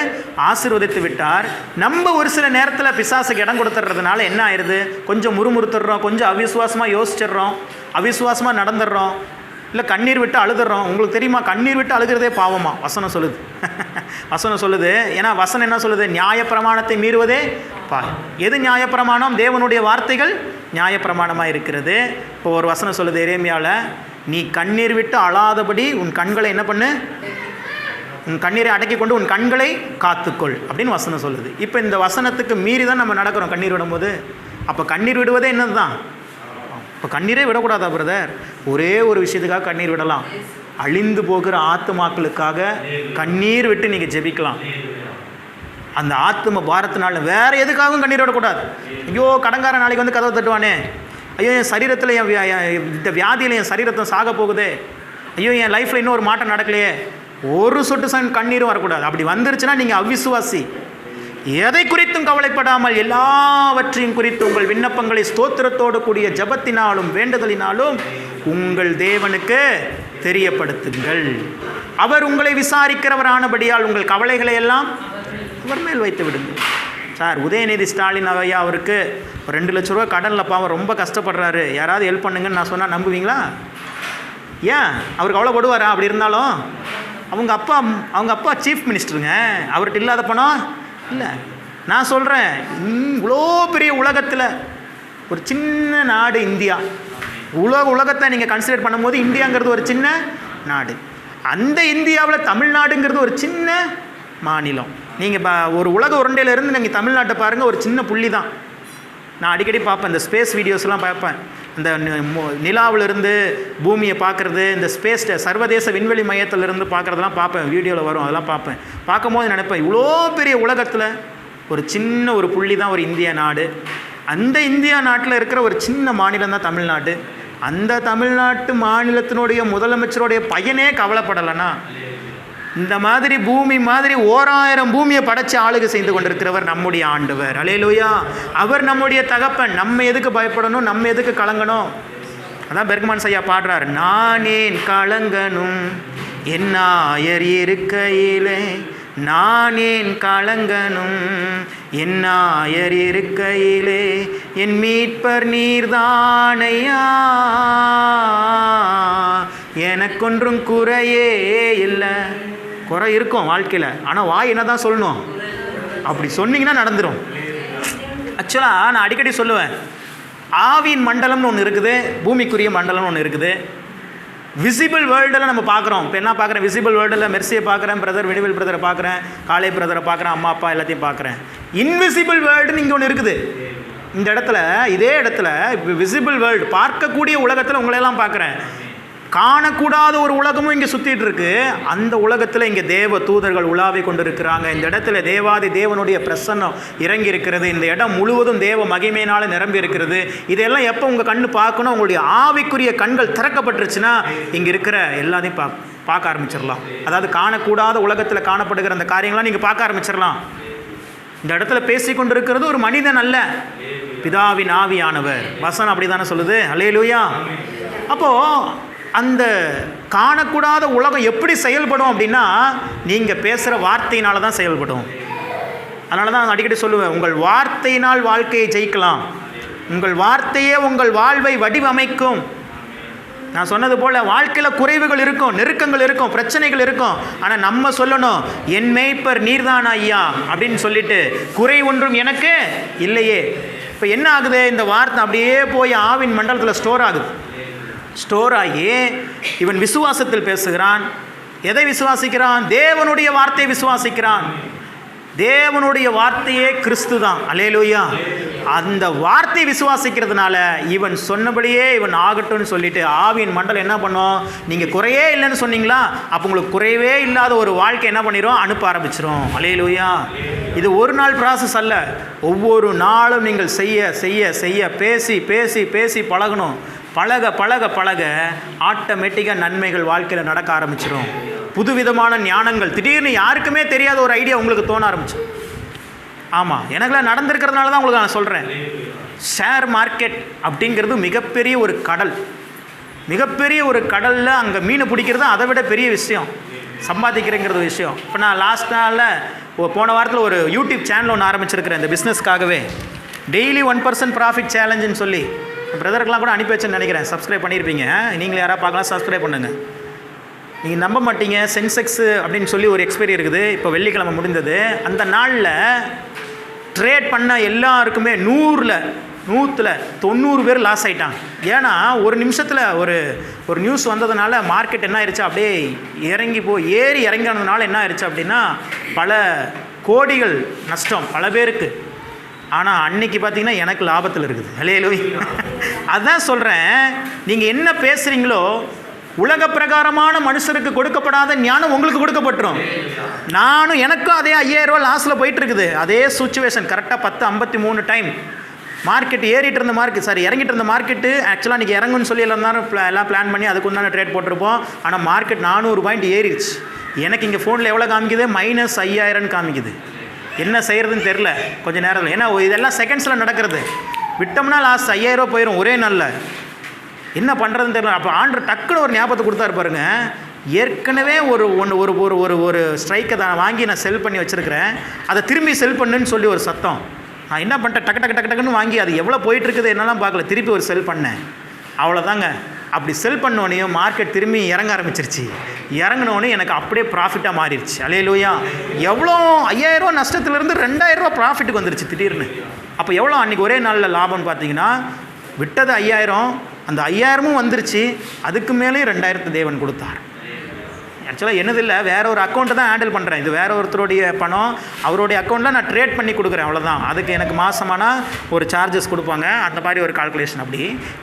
[SPEAKER 1] ஆசீர்வதித்து விட்டார். நம்ம ஒரு சில நேரத்தில் பிசாசுக்கு இடம் கொடுத்துட்றதுனால என்ன ஆயிடுது? கொஞ்சம் முறுமுறுத்துடுறோம், கொஞ்சம் அவிசுவாசமாக யோசிச்சிடுறோம், அவிசுவாசமாக நடந்துடுறோம், இல்லை கண்ணீர் விட்டு அழுதுடுறோம். உங்களுக்கு தெரியுமா, கண்ணீர் விட்டு அழுகிறதே பாவமா? வசனம் சொல்லுது. வசனம் சொல்லுது. ஏன்னா வசனம் என்ன சொல்லுது? நியாயப்பிரமாணத்தை மீறுவதே எது நியாயப்பிரமாணம்? தேவனுடைய வார்த்தைகள் நியாயப்பிரமாணமாக இருக்கிறது. இப்போ ஒரு வசனம் சொல்லுது எரேமியாவில், நீ கண்ணீர் விட்டு அழாதபடி உன் கண்களை என்ன பண்ணு, உன் கண்ணீரை அடக்கி கொண்டு உன் கண்களை காத்துக்கொள் அப்படின்னு வசனம் சொல்லுது. இப்போ இந்த வசனத்துக்கு மீறி தான் நம்ம நடக்கிறோம் கண்ணீர் விடும்போது. அப்போ கண்ணீர் விடுவதே என்னது தான்? இப்போ கண்ணீரே விடக்கூடாதா பிரதர்? ஒரே ஒரு விஷயத்துக்காக கண்ணீர் விடலாம். அழிந்து போகிற ஆத்துமாக்களுக்காக கண்ணீர் விட்டு நீங்கள் ஜெபிக்கலாம். அந்த ஆத்தும பாரத்தினால வேறு எதுக்காகவும் கண்ணீர் விடக்கூடாது. ஐயோ, கடங்கார நாளைக்கு வந்து கதவை தட்டுவானே, ஐயோ என் சரீரத்தில் இந்த வியாதியில் என் சரீரத்தை சாக போகுதே, ஐயோ என் லைஃப்பில் இன்னும் ஒரு மாற்றம் நடக்கலையே, ஒரு சொட்டு கண்ணீரும் வரக்கூடாது. அப்படி வந்துருச்சுன்னா நீங்கள் அவிசுவாசி. எதை குறித்தும் கவலைப்படாமல் எல்லாவற்றையும் குறித்து உங்கள் விண்ணப்பங்களை ஸ்தோத்திரத்தோடு கூடிய ஜபத்தினாலும் வேண்டுதலினாலும் உங்கள் தேவனுக்கு தெரியப்படுத்துங்கள். அவர் உங்களை விசாரிக்கிறவரானபடியால் உங்கள் கவலைகளை எல்லாம் அவர் மேல் வைத்து விடுங்கள். சார், உதயநிதி ஸ்டாலின் ஐயா அவருக்கு 2 லட்ச ரூபா கடனில் பாவம் ரொம்ப கஷ்டப்படுறாரு, யாராவது ஹெல்ப் பண்ணுங்கன்னு நான் சொன்னால் நம்புவீங்களா? ஏன் அவருக்கு அவ்வளோ படுவாரா? அப்படி இருந்தாலும் அவங்க அப்பா சீஃப் மினிஸ்டருங்க, அவர்கிட்ட இல்லாத பணம் இல்லை. நான் சொல்கிறேன், இவ்வளோ பெரிய உலகத்தில் ஒரு சின்ன நாடு இந்தியா. உலகத்தை நீங்கள் கன்சிடர் பண்ணும்போது இந்தியாங்கிறது ஒரு சின்ன நாடு. அந்த இந்தியாவில் தமிழ்நாடுங்கிறது ஒரு சின்ன மாநிலம். நீங்கள் ஒரு உலக உருண்டையிலேருந்து நீங்கள் தமிழ்நாட்டை பாருங்கள், ஒரு சின்ன புள்ளி தான். நான் அடிக்கடி பார்ப்பேன், இந்த ஸ்பேஸ் வீடியோஸ்லாம் பார்ப்பேன். இந்த நிலாவிலிருந்து பூமியை பார்க்குறது, இந்த ஸ்பேஸ் சர்வதேச விண்வெளி மையத்திலிருந்து பார்க்குறதெல்லாம் பார்ப்பேன், வீடியோவில் வரும், அதெல்லாம் பார்ப்பேன். பார்க்கும்போது நினைப்பேன், இவ்வளோ பெரிய உலகத்தில் ஒரு சின்ன ஒரு புள்ளி தான் ஒரு இந்திய நாடு. அந்த இந்தியா நாட்டில் இருக்கிற ஒரு சின்ன மாநிலம் தான் தமிழ்நாடு. அந்த தமிழ்நாட்டு மாநிலத்தினுடைய முதலமைச்சருடைய பையனே கவலைப்படலைன்னா, இந்த மாதிரி பூமி மாதிரி 1000 பூமியை படைச்சு ஆளுகை செய்து கொண்டிருக்கிறவர் நம்முடைய ஆண்டவர். அல்லேலூயா. அவர் நம்முடைய தகப்பன். நம்ம எதுக்கு பயப்படணும், நம்ம எதுக்கு கலங்கணும்? அதான் பெர்க்மன்ஸ் ஐயா பாடுறார், நானேன் கலங்கனும் என்னாயர் இருக்கையிலே, நானேன் கலங்கனும் என்னாயர் இருக்கையிலே, என் மீட்பர் நீர்தானையா, எனக்கொன்றும் குறையே இல்லை. குறை இருக்கும் வாழ்க்கையில், ஆனால் வாய் என்ன தான் சொல்லணும்? அப்படி சொன்னீங்கன்னா நடந்துடும். ஆக்சுவலாக நான் அடிக்கடி சொல்லுவேன், ஆவியின் மண்டலம்னு ஒன்று இருக்குது, பூமிக்குரிய மண்டலம்னு ஒன்று இருக்குது. விசிபிள் வேர்ல்டில் நம்ம பார்க்குறோம். இப்போ என்ன பார்க்குறேன்? விசிபிள் வேர்ல்டில் மெர்சியை பார்க்குறேன், பிரதர் விடிவில் பிரதரை பார்க்குறேன், காலை பிரதரை பார்க்குறேன், அம்மா அப்பா எல்லாத்தையும் பார்க்குறேன். இன்விசிபிள் வேர்ல்டுன்னு இங்கே ஒன்று இருக்குது. இந்த இடத்துல, இதே இடத்துல விசிபிள் வேர்ல்டு, பார்க்கக்கூடிய உலகத்தில் உங்களையெல்லாம் பார்க்குறேன். காணக்கூடாத ஒரு உலகமும் இங்கே சுற்றிட்டு இருக்கு. அந்த உலகத்தில் இங்கே தேவ தூதர்கள் உலாவி கொண்டு இருக்கிறாங்க. இந்த இடத்துல தேவாதி தேவனுடைய பிரசன்னம் இறங்கி இருக்கிறது. இந்த இடம் முழுவதும் தேவ மகிமையினால் நிரம்பி இருக்கிறது. இதெல்லாம் எப்போ உங்கள் கண்ணு பார்க்கணும்? உங்களுடைய ஆவிக்குரிய கண்கள் திறக்கப்பட்டுருச்சுன்னா இங்கே இருக்கிற எல்லாத்தையும் பார்க்க ஆரம்பிச்சிடலாம். அதாவது காணக்கூடாத உலகத்தில் காணப்படுகிற அந்த காரியங்களாம் நீங்கள் பார்க்க ஆரம்பிச்சிடலாம். இந்த இடத்துல பேசி கொண்டிருக்கிறது ஒரு மனிதன் அல்ல, பிதாவின் ஆவியானவர். வசனம் அப்படி தானே சொல்லுது. அல்லேலூயா. அப்போது அந்த காணக்கூடாத உலகம் எப்படி செயல்படும் அப்படின்னா, நீங்கள் பேசுகிற வார்த்தையினால தான் செயல்படும். அதனால தான் நான் அடிக்கடி சொல்லுவேன், உங்கள் வார்த்தையினால் வாழ்க்கையை ஜெயிக்கலாம். உங்கள் வார்த்தையே உங்கள் வாழ்வை வடிவமைக்கும். நான் சொன்னது போல் வாழ்க்கையில் குறைவுகள் இருக்கும், நெருக்கங்கள் இருக்கும், பிரச்சனைகள் இருக்கும். ஆனால் நம்ம சொல்லணும், என் மேய்ப்பர் நீர்தான் ஐயா அப்படின்னு சொல்லிட்டு, குறை ஒன்றும் எனக்கு இல்லையே. இப்போ என்ன ஆகுது? இந்த வார்த்தை அப்படியே போய் ஆவின் மண்டலத்தில் ஸ்டோர் ஆகி இவன் விசுவாசத்தில் பேசுகிறான். எதை விசுவாசிக்கிறான்? தேவனுடைய வார்த்தையை விசுவாசிக்கிறான். தேவனுடைய வார்த்தையே கிறிஸ்து தான். அல்லேலூயா. அந்த வார்த்தையை விசுவாசிக்கிறதுனால இவன் சொன்னபடியே இவன் ஆகட்டும்னு சொல்லிட்டு ஆவியின் மண்டலம் என்ன பண்ணும்? நீங்கள் குறையே இல்லைன்னு சொன்னீங்களா, அப்போ உங்களுக்கு குறையவே இல்லாத ஒரு வாழ்க்கை என்ன பண்ணிடும்? அனுப்ப ஆரம்பிச்சிடும். அல்லேலூயா. இது ஒரு நாள் ப்ராசஸ் அல்ல. ஒவ்வொரு நாளும் நீங்கள் செய்ய செய்ய செய்ய பேசி பேசி பேசி பழகணும். பழக பழக பழக ஆட்டோமேட்டிக்காக நன்மைகள் வாழ்க்கையில் நடக்க ஆரம்பிச்சிடும். புதுவிதமான ஞானங்கள், திடீர்னு யாருக்குமே தெரியாத ஒரு ஐடியா உங்களுக்கு தோண ஆரம்பிச்சு. ஆமாம், எனக்குலாம் நடந்திருக்கிறதுனால தான் உங்களுக்கு நான் சொல்கிறேன். ஷேர் மார்க்கெட் அப்படிங்கிறது மிகப்பெரிய ஒரு கடல். மிகப்பெரிய ஒரு கடலில் அங்கே மீன் பிடிக்கிறது அதை விட பெரிய விஷயம், சம்பாதிக்கிறேங்கிறது விஷயம். இப்போ நான் லாஸ்ட் நாளில் போன வாரத்தில் ஒரு யூடியூப் சேனல் ஒன்று ஆரம்பிச்சிருக்கிறேன் இந்த பிஸ்னஸ்க்காகவே. டெய்லி 1% ப்ராஃபிட் சேலஞ்சுன்னு சொல்லி பிரதருக்கெலாம் கூட அனுப்பி வச்சுன்னு நினைக்கிறேன். சப்ஸ்கிரைப் பண்ணியிருப்பீங்க. நீங்கள் யாராவது பார்க்கலாம், சப்ஸ்கிரைப் பண்ணுங்கள். நீங்கள் நம்ப மாட்டீங்க, சென்செக்ஸு அப்படின்னு சொல்லி ஒரு எக்ஸ்பைரி இருக்குது. இப்போ வெள்ளிக்கிழமை முடிந்தது. அந்த நாளில் ட்ரேட் பண்ண எல்லாருக்குமே 100ல் 90 பேர் லாஸ் ஆகிட்டாங்க. ஏன்னா ஒரு நிமிஷத்தில் ஒரு நியூஸ் வந்ததுனால மார்க்கெட் என்ன ஆயிடுச்சு? அப்படியே ஏறி இறங்கினதுனால என்ன ஆயிடுச்சு அப்படின்னா, பல கோடிகள் நஷ்டம் பல பேருக்கு. ஆனால் அன்னைக்கு பார்த்தீங்கன்னா எனக்கு லாபத்தில் இருக்குது. அல்லேலூயா. அதான் சொல்கிறேன், நீங்கள் என்ன பேசுகிறீங்களோ உலக பிரகாரமான மனுஷருக்கு கொடுக்கப்படாத ஞானம் உங்களுக்கு கொடுக்கப்பட்டுரும். எனக்கும் அதே 5000 ரூபா லாஸில் போயிட்டுருக்குது. அதே சுச்சுவேஷன் கரெக்டாக 10:53 டைம் மார்க்கெட் ஏறிட்டு இருந்த இறங்கிட்டு இருந்த மார்க்கெட்டு. ஆக்சுவலாக இன்றைக்கி இறங்குன்னு சொல்லி எல்லாம் பிளான் பண்ணி அதுக்கு உண்டான ட்ரேட் போட்டிருப்போம். ஆனால் மார்க்கெட் 400 பாயிண்ட் ஏறிடுச்சு. எனக்கு இங்கே ஃபோனில் எவ்வளோ காமிக்குது? -5000 காமிக்குது. என்ன செய்கிறதுன்னு தெரில கொஞ்சம் நேரத்தில். ஏன்னா இதெல்லாம் செகண்ட்ஸில் நடக்கிறது. விட்டோம்னா லாஸ்ட் 5000 ரூபா போயிடும் ஒரே நாளில். என்ன பண்ணுறதுன்னு தெரியல. அப்போ ஆண்டு டக்குன்னு ஒரு ஞாபகத்தை கொடுத்தாரு பாருங்க. ஏற்கனவே ஒரு ஸ்ட்ரைக்கை தான் வாங்கி நான் செல் பண்ணி வச்சுருக்கிறேன், அதை திரும்பி செல் பண்ணுன்னு சொல்லி ஒரு சத்தம். நான் என்ன பண்ணிட்டேன், டக்குன்னு வாங்கி அது எவ்வளோ போயிட்டுருக்குது என்னெல்லாம் பார்க்கல, திருப்பி ஒரு செல் பண்ணேன். அவ்வளோதாங்க. அப்படி செல் பண்ணோனையும் மார்க்கெட் திரும்பி இறங்க ஆரம்பிச்சிருச்சு. இறங்கினோடனே எனக்கு அப்படியே ப்ராஃபிட்டாக மாறிடுச்சு. அல்லேலூயா. எவ்வளோ 5000 ரூபா நஷ்டத்துலேருந்து 2000 ரூபா ப்ராஃபிட்டுக்கு வந்துருச்சு திடீர்னு. அப்போ எவ்வளோ அன்றைக்கி ஒரே நாளில் லாபம்னு பார்த்தீங்கன்னா, விட்டது 5000, அந்த 5000ம் வந்துருச்சு. அதுக்கு மேலே 2000 தேவன் கொடுத்தார். ஆக்சுவலாக என்னது இல்லை, வேற ஒரு அக்கௌண்ட்டை தான் ஹேண்டில் பண்ணுறேன். இது வேற ஒருத்தருடைய பணம், அவருடைய அக்கௌண்ட்டில் நான் ட்ரேட் பண்ணி கொடுக்குறேன், அவ்வளோதான். அதுக்கு எனக்கு மாதமானால் ஒரு சார்ஜஸ் கொடுப்பாங்க, அந்த மாதிரி ஒரு கால்குலேஷன். அப்படி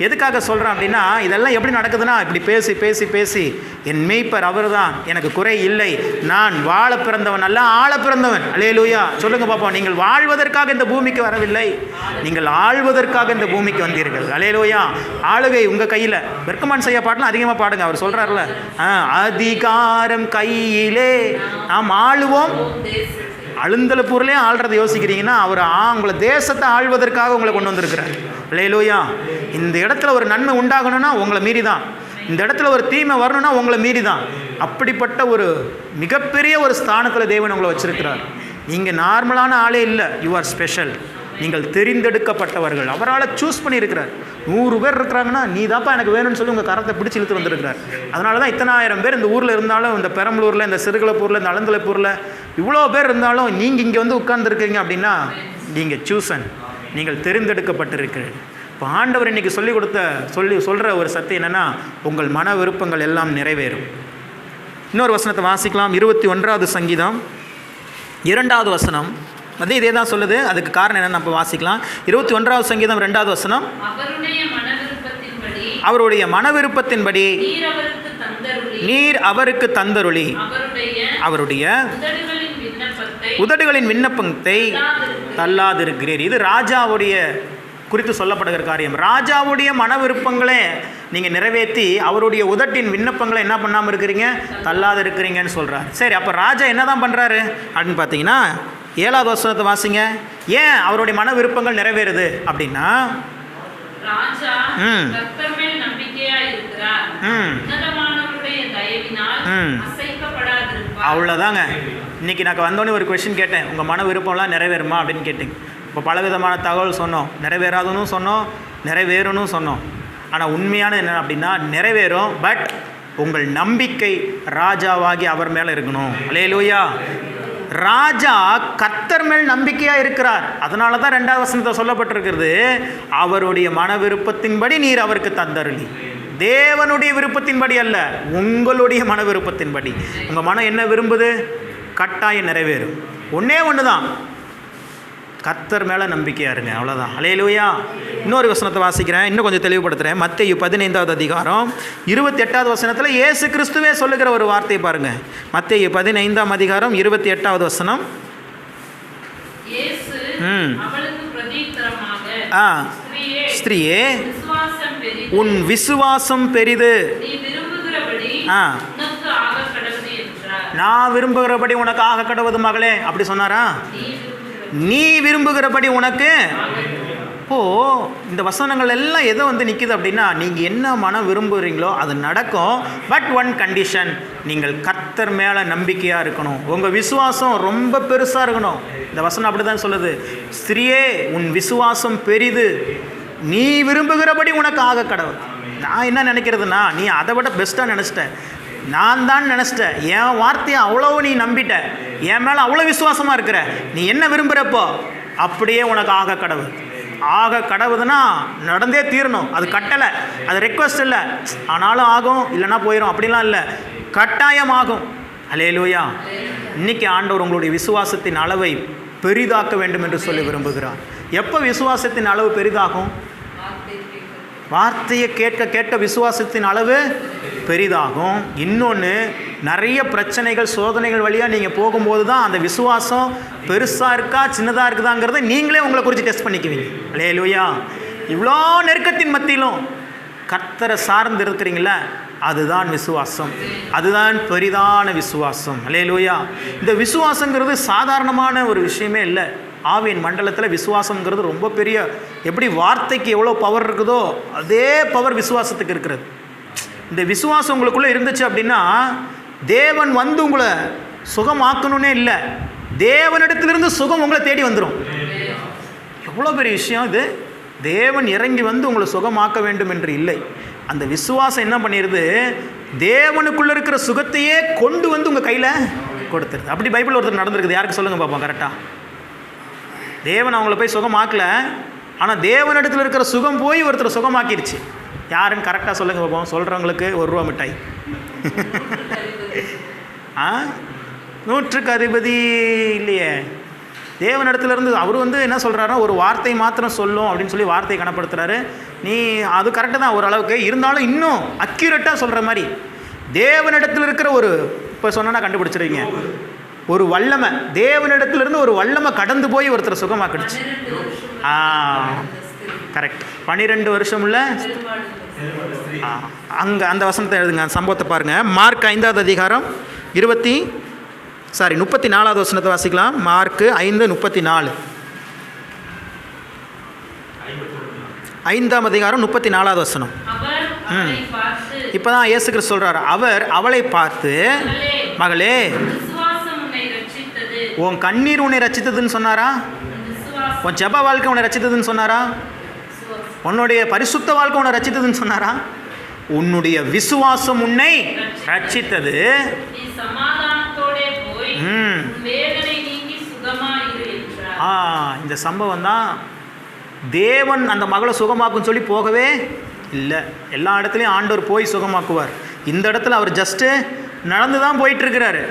[SPEAKER 1] எதுக்காக சொல்கிறேன் அப்படின்னா, இதெல்லாம் எப்படி நடக்குதுன்னா, இப்படி பேசி பேசி பேசி என் மேய்ப்பர் அவர் தான், எனக்கு குறை இல்லை, நான் வாழ பிறந்தவன் அல்ல ஆள பிறந்தவன். அல்லேலூயா. சொல்லுங்கள் பார்ப்போம். நீங்கள் வாழ்வதற்காக இந்த பூமிக்கு வரவில்லை, நீங்கள் ஆள்வதற்காக இந்த பூமிக்கு வந்தீர்கள். அல்லேலூயா. ஆளுகை உங்கள் கையில். பெர்கமான் செய்ய பாட்டெலாம் அதிகமாக பாடுங்க. அவர் சொல்கிறார்ல, அதிகாரம் கையிலே நாம் ஆளுவோம். அழுந்தலப்பூர்லேயே ஆள்றதை யோசிக்கிறீங்கன்னா, அவர் உங்களை தேசத்தை ஆள்வதற்காக உங்களை கொண்டு வந்திருக்கிறார். அல்லேலூயா. இந்த இடத்துல ஒரு நன்மை உண்டாகணும்னா உங்களை மீறி தான், இந்த இடத்துல ஒரு தீமை வரணும்னா உங்களை மீறி தான். அப்படிப்பட்ட ஒரு மிகப்பெரிய ஒரு ஸ்தானத்தில் தேவன் உங்களை வச்சிருக்கிறார். நீங்கள் நார்மலான ஆளே இல்லை, யூ ஆர் ஸ்பெஷல். நீங்கள் தெரிந்தெடுக்கப்பட்டவர்கள். அவரால் சூஸ் பண்ணியிருக்கிறார். 100 பேர் இருக்கிறாங்கன்னா நீ தான்ப்பா எனக்கு வேணும்னு சொல்லி உங்கள் கரத்தை பிடிச்சி இழுத்து வந்திருக்கிறார். அதனால தான் இத்தனை ஆயிரம் பேர் இந்த ஊரில் இருந்தாலும், இந்த பெரம்பலூரில், இந்த சிறுகளப்பூரில், இந்த அலந்தலைப்பூரில் இவ்வளோ பேர் இருந்தாலும் நீங்கள் இங்கே வந்து உட்கார்ந்துருக்கீங்க அப்படின்னா நீங்கள் சூசன், நீங்கள் தெரிந்தெடுக்கப்பட்டிருக்கிறீர்கள். இப்போ ஆண்டவர் இன்றைக்கி சொல்கிற ஒரு சத்தியம் என்னென்னா, உங்கள் மன விருப்பங்கள் எல்லாம் நிறைவேறும். இன்னொரு வசனத்தை வாசிக்கலாம். 21வது சங்கீதம் 2வது வசனம் அதே இதே தான் சொல்லுது. அதுக்கு காரணம் என்னென்னு நம்ம வாசிக்கலாம். 21வது சங்கீதம் 2வது வசனம், அவருடைய மன விருப்பத்தின்படி நீர் அவருக்கு தந்தருளி அவருடைய உதடுகளின் விண்ணப்பத்தை தள்ளாதிருக்கிறீர். இது ராஜாவுடைய குறித்து சொல்லப்படுகிற காரியம். ராஜாவுடைய மன விருப்பங்களே நீங்கள் நிறைவேற்றி அவருடைய உதட்டின் விண்ணப்பங்களை என்ன பண்ணாமல் இருக்கிறீங்க, தள்ளாது இருக்கிறீங்கன்னு சொல்கிறார். சரி, அப்போ ராஜா என்ன தான் பண்ணுறாரு அப்படின்னு பார்த்தீங்கன்னா 7வது வசனத்தை வாசிங்க. ஏன் அவருடைய மன விருப்பங்கள் நிறைவேறுது அப்படின்னா, அவ்வளோதாங்க. இன்றைக்கி நான் வந்தோடனே ஒரு கொஸ்டின் கேட்டேன், உங்கள் மன விருப்பம்லாம் நிறைவேறுமா அப்படின்னு கேட்டேங்க. இப்போ பலவிதமான தகவல் சொன்னோம். நிறைவேறாதுன்னு சொன்னோம், நிறைவேறும்னு சொன்னோம். ஆனால் உண்மையான என்ன அப்படின்னா நிறைவேறும். பட் உங்கள் நம்பிக்கை ராஜாவாகி அவர் மேலே இருக்கணும். அல்லேலூயா. ராஜா கர்த்தர் மேல் நம்பிக்கையாக இருக்கிறார். அதனால தான் 2வது வசனத்தை சொல்லப்பட்டிருக்கிறது, அவருடைய மன விருப்பத்தின்படி நீர் அவருக்கு தந்தருளி. தேவனுடைய விருப்பத்தின்படி அல்ல, உங்களுடைய மன விருப்பத்தின்படி. உங்கள் மனம் என்ன விரும்புது, கட்டாயம் நிறைவேறும். ஒன்றே ஒன்று தான், கர்த்தர் மேலே நம்பிக்கையாக இருங்க, அவ்வளோதான். அல்லேலூயா. இன்னொரு வசனத்தை வாசிக்கிறேன், இன்னும் கொஞ்சம் தெளிவுபடுத்துகிறேன். மத்தேயு 15வது அதிகாரம் 28வது வசனத்தில் இயேசு கிறிஸ்துவே சொல்லுகிற ஒரு வார்த்தையை பாருங்கள். மத்தேயு 15ஆம் அதிகாரம் 28வது வசனம். ஸ்திரீயே, உன் விசுவாசம் பெரிது, நான் விரும்புகிறபடி உனக்கு ஆக கடவுது மகளே, அப்படி சொன்னாரா? நீ விரும்புகிறபடி உனக்கு. இந்த வசனங்கள் எல்லாம் எதை நிற்குது அப்படின்னா, நீங்கள் என்ன மனம் விரும்புகிறீங்களோ அது நடக்கும். பட் ஒன் கண்டிஷன், நீங்கள் கர்த்தர் மேலே நம்பிக்கையாக இருக்கணும். உங்கள் விசுவாசம் ரொம்ப பெருசாக இருக்கணும். இந்த வசனம் அப்படி தான் சொல்லுது. ஸ்திரியே, உன் விசுவாசம் பெரிது, நீ விரும்புகிறபடி உனக்கு ஆக கடவுள். நான் என்ன நினைக்கிறதுனா, நீ அதை விட பெஸ்ட்டாக நினச்சிட்ட. நான் தான் நினச்சிட்டேன், என் வார்த்தையை அவ்வளோ நீ நம்பிட்ட, என் மேலே அவ்வளோ விசுவாசமாக இருக்கிற. நீ என்ன விரும்புகிறப்போ அப்படியே உனக்கு ஆக கடவுள். ஆக கடவுதுன்னா நடந்தே தீரணும். அது கட்டளை, அது ரெக்வஸ்ட் இல்லை. ஆனாலும் ஆகும், இல்லைன்னா போயிடும், அப்படிலாம் இல்லை, கட்டாயம் ஆகும். அல்லேலூயா. இன்னைக்கு ஆண்டவர் உங்களுடைய விசுவாசத்தின் அளவை பெரிதாக்க வேண்டும் என்று சொல்லி விரும்புகிறார். எப்போ விசுவாசத்தின் அளவு பெரிதாகும்? வார்த்தையை கேட்க விசுவாசத்தின் அளவு பெரிதாகும். இன்னொன்று, நிறைய பிரச்சனைகள் சோதனைகள் வழியாக நீங்கள் போகும்போது தான் அந்த விசுவாசம் பெருசாக இருக்கா சின்னதாக இருக்குதாங்கிறத நீங்களே உங்களை குறித்து டெஸ்ட் பண்ணிக்குவீங்க. அல்லேலூயா. இவ்வளோ நெருக்கத்தின் மத்தியிலும் கர்த்தரை சார்ந்து இருக்கிறீங்களா, அதுதான் விசுவாசம், அதுதான் பெரிதான விசுவாசம். அல்லேலூயா. இந்த விசுவாசங்கிறது சாதாரணமான ஒரு விஷயமே இல்லை. ஆவியின் மண்டலத்தில் விசுவாசங்கிறது ரொம்ப பெரிய, எப்படி வார்த்தைக்கு எவ்வளோ பவர் இருக்குதோ அதே பவர் விசுவாசத்துக்கு இருக்கிறது. இந்த விசுவாசம் உங்களுக்குள்ளே இருந்துச்சு அப்படின்னா, தேவன் உங்களை சுகமாக்கணுன்னே இல்லை, தேவனிடத்திலிருந்து சுகம் உங்களை தேடி வந்துடும். எவ்வளோ பெரிய விஷயம் இது. தேவன் இறங்கி உங்களை சுகமாக்க வேண்டும் என்று இல்லை. அந்த விசுவாசம் என்ன பண்ணிடுது, தேவனுக்குள்ளே இருக்கிற சுகத்தையே கொண்டு உங்கள் கையில் கொடுத்துருது. அப்படி பைபிள் ஒருத்தர் நடந்திருக்குது. யாருக்கு சொல்லுங்கள் பார்ப்போம் கரெக்டாக. தேவன் அவங்கள போய் சுகமாக்கலை, ஆனால் தேவனிடத்தில் இருக்கிற சுகம் போய் ஒருத்தர் சுகமாக்கிடுச்சு. யாருன்னு கரெக்டாக சொல்லுங்க பார்ப்போம். சொல்கிறவங்களுக்கு ₹1 மிட்டாய். 100க்கு அதிபதி இல்லையே. தேவனிடத்துலேருந்து அவர் என்ன சொல்கிறாருன்னா, ஒரு வார்த்தை மாத்திரம் சொல்லும் அப்படின்னு சொல்லி வார்த்தையை கனப்படுத்துகிறாரு. நீ அது கரெக்டு தான் ஓரளவுக்கு, இருந்தாலும் இன்னும் அக்யூரேட்டாக சொல்கிற மாதிரி தேவனிடத்தில் இருக்கிற ஒரு, இப்போ சொன்னா கண்டுபிடிச்சிருவீங்க, ஒரு வல்லமை, தேவனிடத்திலிருந்து ஒரு வல்லமை கடந்து போய் ஒருத்தர் சுகமாக்கிடுச்சு. கரெக்ட். 12 வருஷம் உள்ள அங்கே அந்த வசனத்தை எழுதுங்க, சம்பவத்தை பாருங்கள். மார்க் 5வது அதிகாரம் 34வது வசனத்தை வாசிக்கலாம். மார்க் 5:34. 5ஆம் அதிகாரம் 34வது வசனம். இப்போ தான் இயேசு கிறிஸ்து சொல்கிறார், அவர் அவளை பார்த்து, மகளே, உன் கண்ணீர் உன்னை ரட்சித்ததுன்னு சொன்னாரா? உன் ஜெப வாழ்க்கை உன்னை ரட்சித்ததுன்னு சொன்னாரா? உன்னுடைய பரிசுத்த வாழ்க்கை உன்னை ரட்சித்ததுன்னு சொன்னாரா? உன்னுடைய விசுவாசம் உன்னை ரட்சித்தது. இந்த சம்பவம் தான் தேவன் அந்த மகளை சுகமாக்குன்னு சொல்லி போகவே இல்லை. எல்லா இடத்துலையும் ஆண்டவர் போய் சுகமாக்குவார். இந்த இடத்துல அவர் ஜஸ்ட்டு நடந்து தான் போயிட்டுருக்கிறாரு.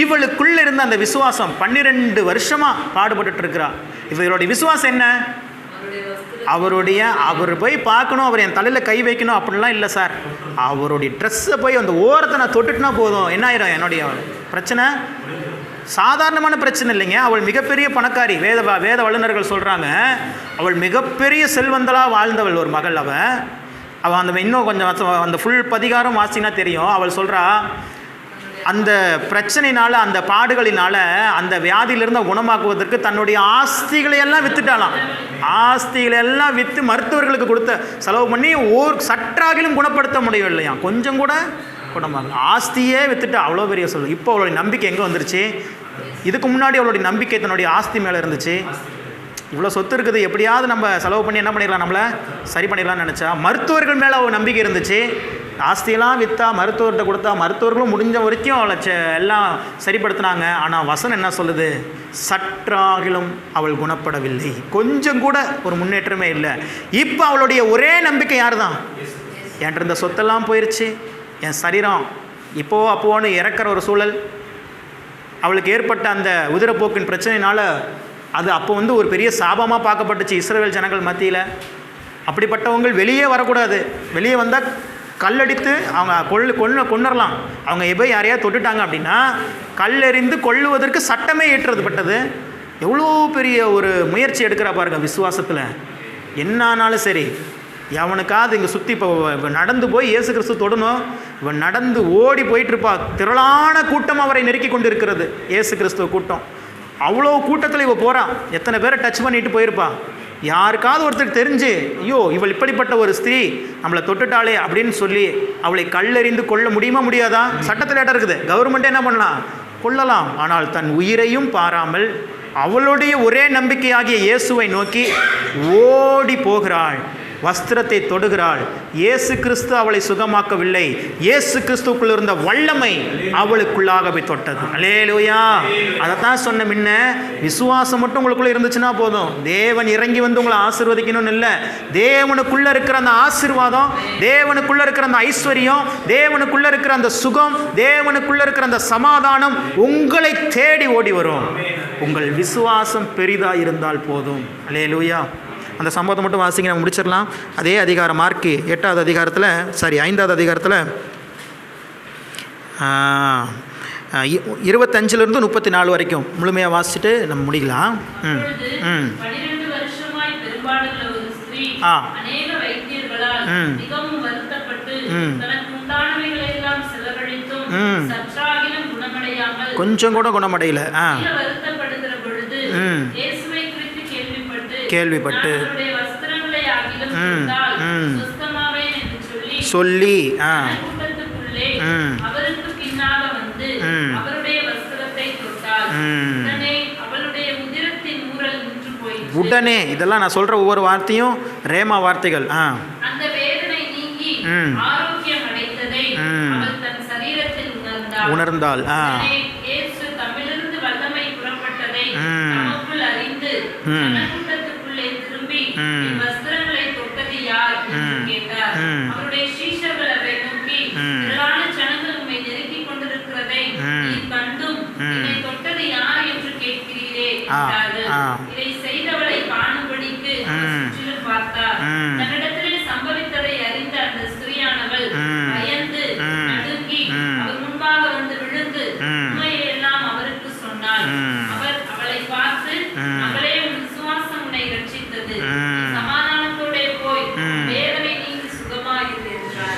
[SPEAKER 1] இவளுக்குள்ளே இருந்த அந்த விசுவாசம் 12 வருஷமாக பாடுபட்டு இருக்கிறா. இவருடைய விசுவாசம் என்ன? அவர் போய் பார்க்கணும், அவர் என் தலையில் கை வைக்கணும் அப்படின்லாம் இல்லை சார். அவருடைய ட்ரெஸ்ஸை போய் அந்த ஓரத்தை நான் தொட்டுட்டுனா போதும், என்ன ஆயிரும் என்னுடைய பிரச்சனை? சாதாரணமான பிரச்சனை இல்லைங்க. அவள் மிகப்பெரிய பணக்காரி. வேத வல்லுநர்கள் சொல்கிறாங்க அவள் மிகப்பெரிய செல்வந்தலாக வாழ்ந்தவள் ஒரு மகள். அவள் அந்த இன்னும் கொஞ்சம் அந்த ஃபுல் பதிகாரம் வாசினா தெரியும். அவள் சொல்கிறா அந்த பிரச்சனையினால், அந்த பாடுகளினால், அந்த வியாதியிலிருந்து குணமாக்குவதற்கு தன்னுடைய ஆஸ்திகளையெல்லாம் விற்றுட்டாலாம். ஆஸ்திகளெல்லாம் விற்று மருத்துவர்களுக்கு கொடுத்த செலவு பண்ணி சற்றாகிலும் குணப்படுத்த முடியவில்லையா, கொஞ்சம் கூட குணமாகல. ஆஸ்தியே விற்றுட்டு அவ்வளோ பெரிய சொல்லு. இப்போ அவளுடைய நம்பிக்கை எங்கே வந்துருச்சு? இதுக்கு முன்னாடி அவளுடைய நம்பிக்கை தன்னுடைய ஆஸ்தி மேலே இருந்துச்சு. இவ்வளோ சொத்து இருக்குது, எப்படியாவது நம்ம செலவு பண்ணி என்ன பண்ணிடலாம், நம்மளை சரி பண்ணிடலாம்னு நினச்சா. மருத்துவர்கள் மேலே அவள் நம்பிக்கை இருந்துச்சு. ஆஸ்தியெல்லாம் விற்றா, மருத்துவர்கிட்ட கொடுத்தா, மருத்துவர்களும் முடிஞ்ச வரைக்கும் அவளை எல்லாம் சரிப்படுத்தினாங்க. ஆனால் வசனம் என்ன சொல்லுது? சற்றாகிலும் அவள் குணப்படவில்லை, கொஞ்சம் கூட ஒரு முன்னேற்றமே இல்லை. இப்போ அவளுடைய ஒரே நம்பிக்கை யார் தான்? என்கிட்ட இந்த சொத்தெல்லாம் போயிடுச்சு, என் சரீரம் இப்போது அப்போன்னு இறக்குற ஒரு சூழல். அவளுக்கு ஏற்பட்ட அந்த உதிரப்போக்கின் பிரச்சனையினால் அது அப்போ ஒரு பெரிய சாபமாக பார்க்கப்பட்டுச்சு இஸ்ரவேல் ஜனங்கள் மத்தியில். அப்படிப்பட்டவங்க வெளியே வரக்கூடாது. வெளியே வந்தால் கல்லடித்து அவங்க கொன்னரலாம். அவங்க போய் யாரையா தொட்டுட்டாங்க அப்படின்னா கல்லெறிந்து கொல்லுவதற்கு சட்டமே ஏற்றப்பட்டது. எவ்வளோ பெரிய ஒரு முயற்சி எடுக்கிறா பாருங்க விசுவாசத்தில். என்ன ஆனாலும் சரி, அவனுக்காவது இங்கே சுற்றி இப்போ நடந்து போய் இயேசு கிறிஸ்து தொடணும். இவன் நடந்து ஓடி போயிட்டுருப்பா. திரளான கூட்டம் அவரை நெருக்கி கொண்டு இருக்கிறது. இயேசு கிறிஸ்துவ கூட்டம் அவ்வளோ கூட்டத்தில் இவள் போகிறான். எத்தனை பேரை டச் பண்ணிட்டு போயிருப்பா. யாருக்காவது ஒருத்தருக்கு தெரிஞ்சு, ஐயோ இவள் இப்படிப்பட்ட ஒரு ஸ்திரீ நம்மளை தொட்டுட்டாளே அப்படின்னு சொல்லி அவளை கல்லெறிந்து கொள்ள முடியுமா முடியாதா? சட்டத்தில் இடம் இருக்குது. கவர்மெண்ட்டே என்ன பண்ணலாம்? கொள்ளலாம். ஆனால் தன் உயிரையும் பாராமல் அவளுடைய ஒரே நம்பிக்கையாகிய இயேசுவை நோக்கி ஓடி போகிறாள். வஸ்திரத்தை தொடுகிறாள். இயேசு கிறிஸ்து அவளை சுகமாக்கவில்லை, இயேசு கிறிஸ்துக்குள்ள இருந்த வல்லமை அவளுக்குள்ளாக போய் தொட்டது. அல்லேலூயா. அதைத்தான் சொன்ன முன்ன, விசுவாசம் மட்டும் உங்களுக்குள்ள இருந்துச்சுன்னா போதும். தேவன் இறங்கி வந்து உங்களை ஆசீர்வதிக்கணும்னு இல்லை. தேவனுக்குள்ள இருக்கிற அந்த ஆசீர்வாதம், தேவனுக்குள்ள இருக்கிற அந்த ஐஸ்வர்யம், தேவனுக்குள்ள இருக்கிற அந்த சுகம், தேவனுக்குள்ள இருக்கிற அந்த சமாதானம் உங்களை தேடி ஓடி வரும். உங்கள் விசுவாசம் பெரிதாக இருந்தால் போதும். அல்லேலூயா. அந்த சம்பவத்தை மட்டும் வாசிங்க, நம்ம முடிச்சிடலாம். அதே அதிகாரம் மார்க்கு 8வது அதிகாரத்தில் 5வது அதிகாரத்தில் 25லிருந்து 34 வரைக்கும் முழுமையாக வாசிச்சுட்டு நம்ம முடிக்கலாம். கொஞ்சம் கூட குணமடையல. கேள்விப்பட்டு சொல்லி உடனே, இதெல்லாம் நான் சொல்ற ஒவ்வொரு வார்த்தையும் ரேமா வார்த்தைகள். உணர்ந்தால்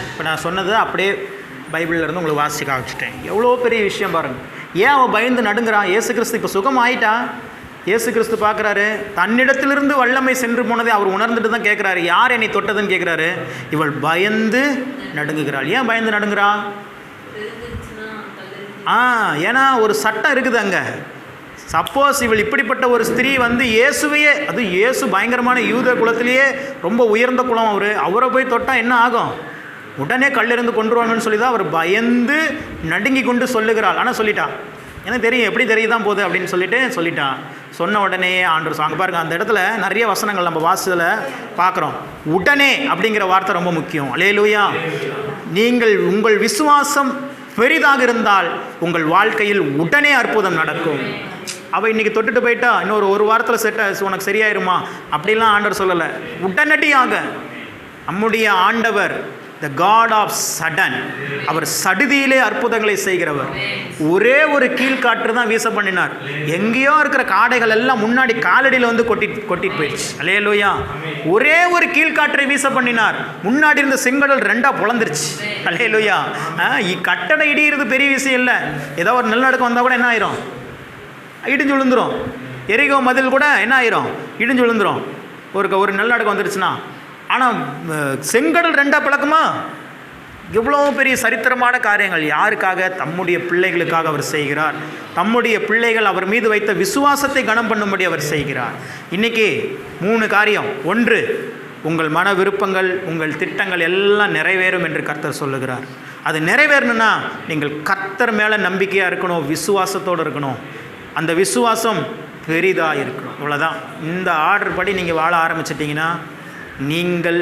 [SPEAKER 1] இப்போ நான் சொன்னது அப்படியே பைபிளில் இருந்து உங்களுக்கு வாசிக்க ஆரம்பிச்சிட்டேன். எவ்வளோ பெரிய விஷயம் பாருங்கள். ஏன் அவன் பயந்து நடுங்கிறான்? இயேசு கிறிஸ்து இப்போ சுகம் ஆயிட்டா. இயேசு கிறிஸ்து பார்க்குறாரு, தன்னிடத்திலிருந்து வல்லமை சென்று போனதை அவர் உணர்ந்துட்டு தான் கேட்குறாரு, யார் என்னை தொட்டதுன்னு கேட்குறாரு. இவள் பயந்து நடுங்குகிறாள். ஏன் பயந்து நடுங்குறான்? ஏன்னா ஒரு சட்டம் இருக்குது அங்கே. சப்போஸ் இவள் இப்படிப்பட்ட ஒரு ஸ்திரீ வந்து இயேசுவையே, அது இயேசு பயங்கரமான யூத குலத்திலேயே ரொம்ப உயர்ந்த குலம், அவரை போய் தொட்டால் என்ன ஆகும், உடனே கல்லிருந்து கொண்டுருவாங்கன்னு சொல்லி தான் அவர் பயந்து நடுங்கி கொண்டு சொல்லுகிறாள். ஆனால் சொல்லிட்டான், எனக்கு தெரியும் எப்படி தெரியுதான் போகுது அப்படின்னு சொல்லிட்டான். சொன்ன உடனே ஆண்டவர் அங்கே பாருங்க, அந்த இடத்துல நிறைய வசனங்கள் நம்ம வாசத்தில் பார்க்குறோம். உடனே அப்படிங்கிற வார்த்தை ரொம்ப முக்கியம். அல்லேலூயா. நீங்கள் உங்கள் விசுவாசம் பெரிதாக இருந்தால் உங்கள் வாழ்க்கையில் உடனே அற்புதம் நடக்கும். அவள் இன்றைக்கி தொட்டுட்டு போயிட்டா இன்னொரு ஒரு வாரத்தில் உனக்கு சரியாயிருமா அப்படிலாம் ஆண்டவர் சொல்லலை. உடனடியாக நம்முடைய ஆண்டவர் த காட் ஆஃப் சடன், அவர் சடுதியிலே அற்புதங்களை செய்கிறவர். ஒரே ஒரு கீழ்காற்று தான் வீச பண்ணினார், எங்கேயோ இருக்கிற காடைகள் எல்லாம் முன்னாடி காலடியில் வந்து கொட்டிட்டு போயிடுச்சு. அல்லேலூயா. ஒரே ஒரு கீழ்காற்றை வீச பண்ணினார், முன்னாடி இருந்த செங்கடல் ரெண்டாக பொளந்துருச்சு. அல்லேலூயா. கட்டடை இடிகிறது பெரிய விஷயம் இல்லை, ஏதோ ஒரு நிலநடுக்கம் வந்தால் கூட என்ன ஆயிரும், இடிஞ்சு விழுந்துரும். எரிகோ மதில் கூட என்ன ஆயிரும், இடிஞ்சு விழுந்துரும் ஒரு நிலநடுக்கம் வந்துருச்சுன்னா. ஆனால் செங்கடல் ரெண்டாக பிளக்குமா? எவ்வளோ பெரிய சரித்திரமான காரியங்கள். யாருக்காக? தம்முடைய பிள்ளைகளுக்காக அவர் செய்கிறார். தம்முடைய பிள்ளைகள் அவர் மீது வைத்த விசுவாசத்தை கனம் பண்ணும்படி அவர் செய்கிறார். இன்றைக்கி 3 காரியம். 1, உங்கள் மன விருப்பங்கள், உங்கள் திட்டங்கள் எல்லாம் நிறைவேறும் என்று கர்த்தர் சொல்லுகிறார். அது நிறைவேறணும்னா நீங்கள் கர்த்தர் மேலே நம்பிக்கையாக இருக்கணும், விசுவாசத்தோடு இருக்கணும். அந்த விசுவாசம் பெரிதாக இருக்கணும். இவ்வளோதான். இந்த ஆர்டர் படி நீங்கள் வாழ ஆரம்பிச்சிட்டிங்கன்னா நீங்கள்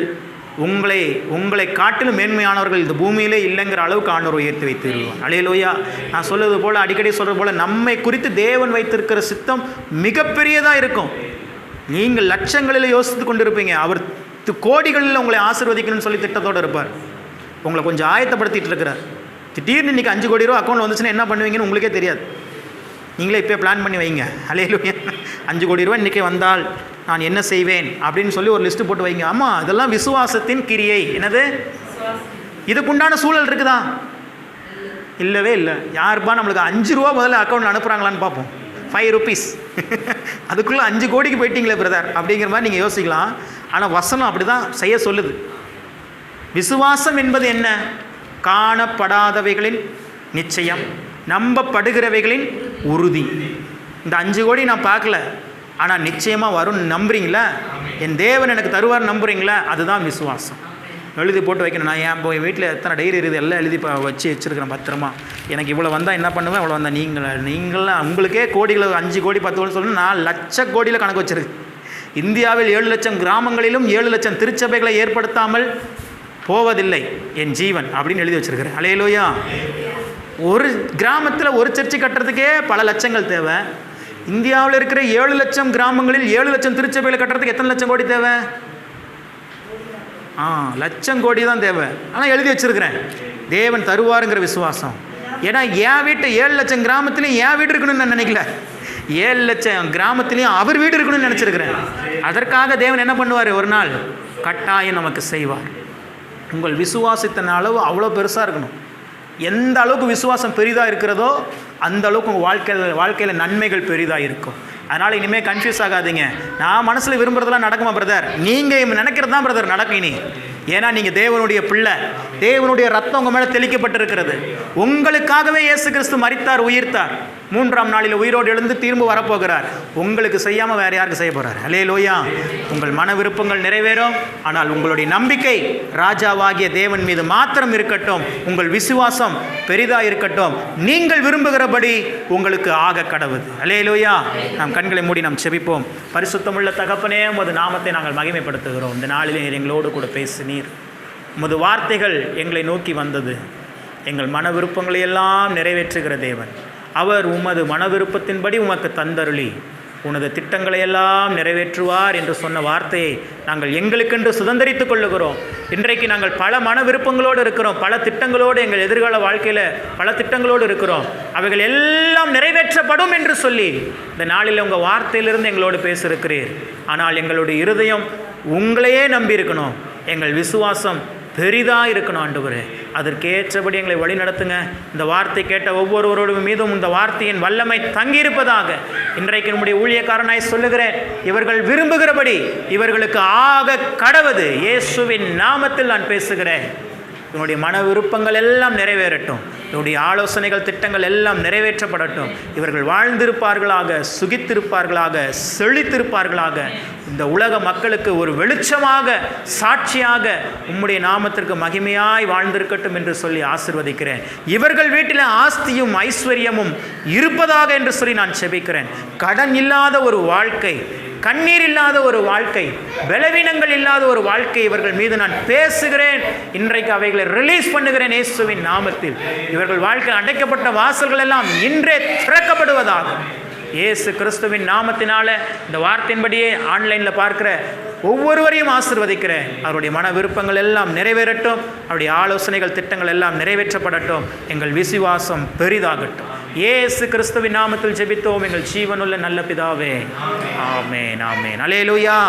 [SPEAKER 1] உங்களை காட்டிலும் மேன்மையானவர்கள் இந்த பூமியிலே இல்லைங்கிற அளவுக்கு ஆண்டவர் உயர்த்தி வைத்திருவார். அல்லேலூயா. நான் சொல்வது போல், அடிக்கடி சொல்கிறது போல், நம்மை குறித்து தேவன் வைத்திருக்கிற சித்தம் மிகப்பெரியதாக இருக்கும். நீங்கள் லட்சங்களில் யோசித்து கொண்டு இருப்பீங்க, அவர் கோடிகளில் உங்களை ஆசீர்வதிக்கணும்னு சொல்லி திட்டத்தோடு இருப்பார். உங்களை கொஞ்சம் ஆயத்தப்படுத்திட்டு இருக்கிறார். திடீர்னு இன்றைக்கி 5 கோடி ரூபா அக்கௌண்ட் வந்துச்சுன்னா என்ன பண்ணுவீங்கன்னு உங்களுக்கே தெரியாது. நீங்களே இப்போ பிளான் பண்ணி வைங்க. அல்லேலூயா. 5 கோடி ரூபா இன்றைக்கி வந்தால் நான் என்ன செய்வேன் அப்படின்னு சொல்லி ஒரு லிஸ்ட்டு போட்டு வைங்க. ஆமாம், இதெல்லாம் விசுவாசத்தின் கிரியை. என்னது? இதுக்குண்டான சூழல் இருக்குதா? இல்லவே இல்லை. யாருப்பா நம்மளுக்கு 5 ரூபா முதல்ல அக்கௌண்ட்டில் அனுப்புகிறாங்களான்னு பார்ப்போம். 5 rupees அதுக்குள்ளே 5 கோடிக்கு போயிட்டீங்களே பிரதர் அப்படிங்கிற மாதிரி நீங்கள் யோசிக்கலாம். ஆனால் வசனம் அப்படி தான் செய்ய சொல்லுது. விசுவாசம் என்பது என்ன? காணப்படாதவைகளின் நிச்சயம், நம்பப்படுகிறவைகளின் உறுதி. இந்த 5 கோடி நான் பார்க்கல, ஆனால் நிச்சயமாக வரும்னு நம்புறீங்களா? என் தேவன் எனக்கு தருவார் நம்புறீங்களா? அதுதான் விசுவாசம். எழுதி போட்டு வைக்கணும். நான் என் போய் வீட்டில் எத்தனை டைரி இருக்குது எல்லாம் எழுதி வச்சுருக்கிறேன் பத்திரமா. எனக்கு இவ்வளோ வந்தால் என்ன பண்ணுவேன், இவ்வளோ வந்தால் நீங்களாம் உங்களுக்கே கோடிகளை 5 கோடி 10 கோடி சொல்லணும். 4 லட்சம் கோடியில் கணக்கு வச்சுருக்கு. இந்தியாவில் 7 லட்சம் கிராமங்களிலும் 7 லட்சம் திருச்சபைகளை ஏற்படுத்தாமல் போவதில்லை என் ஜீவன் அப்படின்னு எழுதி வச்சுருக்கிறேன். அல்லேலூயா. ஒரு கிராமத்தில் ஒரு சர்ச்சை கட்டுறதுக்கே பல லட்சங்கள் தேவை. இந்தியாவில் இருக்கிற 7 லட்சம் கிராமங்களில் 7 லட்சம் திருச்சபைகளை கட்டுறதுக்கு எத்தனை லட்சம் கோடி தேவை? லட்சம் கோடி தான் தேவை. ஆனால் எழுதி வச்சுருக்கிறேன், தேவன் தருவாருங்கிற விசுவாசம். ஏன்னா என் வீட்டை 7 லட்சம் கிராமத்துலேயும் என் வீடு இருக்கணும்னு நான் நினைக்கல, 7 லட்சம் கிராமத்துலேயும் அவர் வீடு இருக்கணும்னு நினச்சிருக்கிறேன். அதற்காக தேவன் என்ன பண்ணுவார்? ஒரு நாள் கட்டாயம் நமக்கு செய்வார். உங்கள் விசுவாசத்தின் அளவு அவ்வளோ பெருசாக இருக்கணும். எந்த அளவுக்கு விசுவாசம் பெரிதாக இருக்கிறதோ அந்த அளவுக்கு உங்கள் வாழ்க்கையில் நன்மைகள் பெரிதாக இருக்கும். அதனால் இனிமேல் கன்ஃபியூஸ் ஆகாதீங்க. நான் மனசில் விரும்புகிறதெல்லாம் நடக்குமா பிரதர்? நீங்கள் நினைக்கிறது தான் பிரதர் நடக்கும் இனி. ஏன்னா நீங்கள் தேவனுடைய பிள்ளை, தேவனுடைய ரத்தம் உங்கள் மேலே தெளிக்கப்பட்டிருக்கிறது. உங்களுக்காகவே இயேசு கிறிஸ்து மரித்தார், உயிர்த்தார், 3ஆம் நாளில் உயிரோடு எழுந்து திரும்ப வரப்போகிறார். உங்களுக்கு செய்யாமல் வேறு யாருக்கு செய்ய போகிறார்? அல்லேலூயா. உங்கள் மன விருப்பங்கள் நிறைவேறும், ஆனால் உங்களுடைய நம்பிக்கை ராஜாவாகிய தேவன் மீது மாத்திரம் இருக்கட்டும். உங்கள் விசுவாசம் பெரிதாக இருக்கட்டும். நீங்கள் விரும்புகிறபடி உங்களுக்கு ஆக கடவுது. அல்லேலூயா. நாம் கண்களை மூடி நாம் செபிப்போம். பரிசுத்தமுள்ள தகப்பனே, உமது நாமத்தை நாங்கள் மகிமைப்படுத்துகிறோம். இந்த நாளிலே எங்களோடு கூட பேசினீர். உமது வார்த்தைகள் எங்களை நோக்கி வந்தது. எங்கள் மன விருப்பங்களை எல்லாம் நிறைவேற்றுகிற தேவன் அவர். உமது மன விருப்பத்தின்படி உமக்கு தந்தருளி உனது திட்டங்களை எல்லாம் நிறைவேற்றுவார் என்று சொன்ன வார்த்தையை நாங்கள் எங்களுக்கென்று சுதந்திரித்துக் கொள்ளுகிறோம். இன்றைக்கு நாங்கள் பல மன விருப்பங்களோடு இருக்கிறோம், பல திட்டங்களோடு, எங்கள் எதிர்கால வாழ்க்கையில் பல திட்டங்களோடு இருக்கிறோம். அவைகள் எல்லாம் நிறைவேற்றப்படும் என்று சொல்லி இந்த நாளில் உங்கள் வார்த்தையிலிருந்து எங்களோடு பேசியிருக்கிறீர். ஆனால் எங்களுடைய இருதயம் உங்களையே நம்பி இருக்கணும். எங்கள் விசுவாசம் பெரிதாக இருக்கணும் ஆண்டவரே. அதற்கேற்றபடி எங்களை வழி நடத்துங்க. இந்த வார்த்தை கேட்ட ஒவ்வொருவரோடு மீதும் இந்த வார்த்தையின் வல்லமை தங்கியிருப்பதாக இன்றைக்கு நம்முடைய ஊழியக்காரனாய் சொல்லுகிறேன். இவர்கள் விரும்புகிறபடி இவர்களுக்கு ஆக கடவது. இயேசுவின் நாமத்தில் நான் பேசுகிறேன். இவனுடைய மன விருப்பங்கள் எல்லாம் நிறைவேறட்டும். இவருடைய ஆலோசனைகள் திட்டங்கள் எல்லாம் நிறைவேற்றப்படட்டும். இவர்கள் வாழ்ந்திருப்பார்களாக, சுகித்திருப்பார்களாக, செழித்திருப்பார்களாக. இந்த உலக மக்களுக்கு ஒரு வெளிச்சமாக, சாட்சியாக உம்முடைய நாமத்திற்கு மகிமையாய் வாழ்ந்திருக்கட்டும் என்று சொல்லி ஆசீர்வதிக்கிறேன். இவர்கள் வீட்டில் ஆஸ்தியும் ஐஸ்வர்யமும் இருப்பதாக என்று சொல்லி நான் செபிக்கிறேன். கடன் இல்லாத ஒரு வாழ்க்கை, கண்ணீர் இல்லாத ஒரு வாழ்க்கை, பலவீனங்கள் இல்லாத ஒரு வாழ்க்கை இவர்கள் மீது நான் பேசுகிறேன். இன்றைக்கு அவைகளை ரிலீஸ் பண்ணுகிறேன் இயேசுவின் நாமத்தில். இவர்கள் வாழ்க்கை அடைக்கப்பட்ட வாசல்கள் எல்லாம் இன்றே திறக்கப்படுவதாக இயேசு கிறிஸ்துவின் நாமத்தினால இந்த வார்த்தையின்படியே ஆன்லைனில் பார்க்கிற ஒவ்வொருவரையும் ஆசீர்வதிக்கிறேன். அவருடைய மன விருப்பங்கள் எல்லாம் நிறைவேறட்டும். அவருடைய ஆலோசனைகள் திட்டங்கள் எல்லாம் நிறைவேற்றப்படட்டும். எங்கள் விசுவாசம் பெரிதாகட்டும். இயேசு கிறிஸ்துவின் நாமத்தில் ஜெபித்தோம் எங்கள் ஜீவனுள்ள நல்ல பிதாவே. ஆமென், ஆமென். அல்லேலூயா.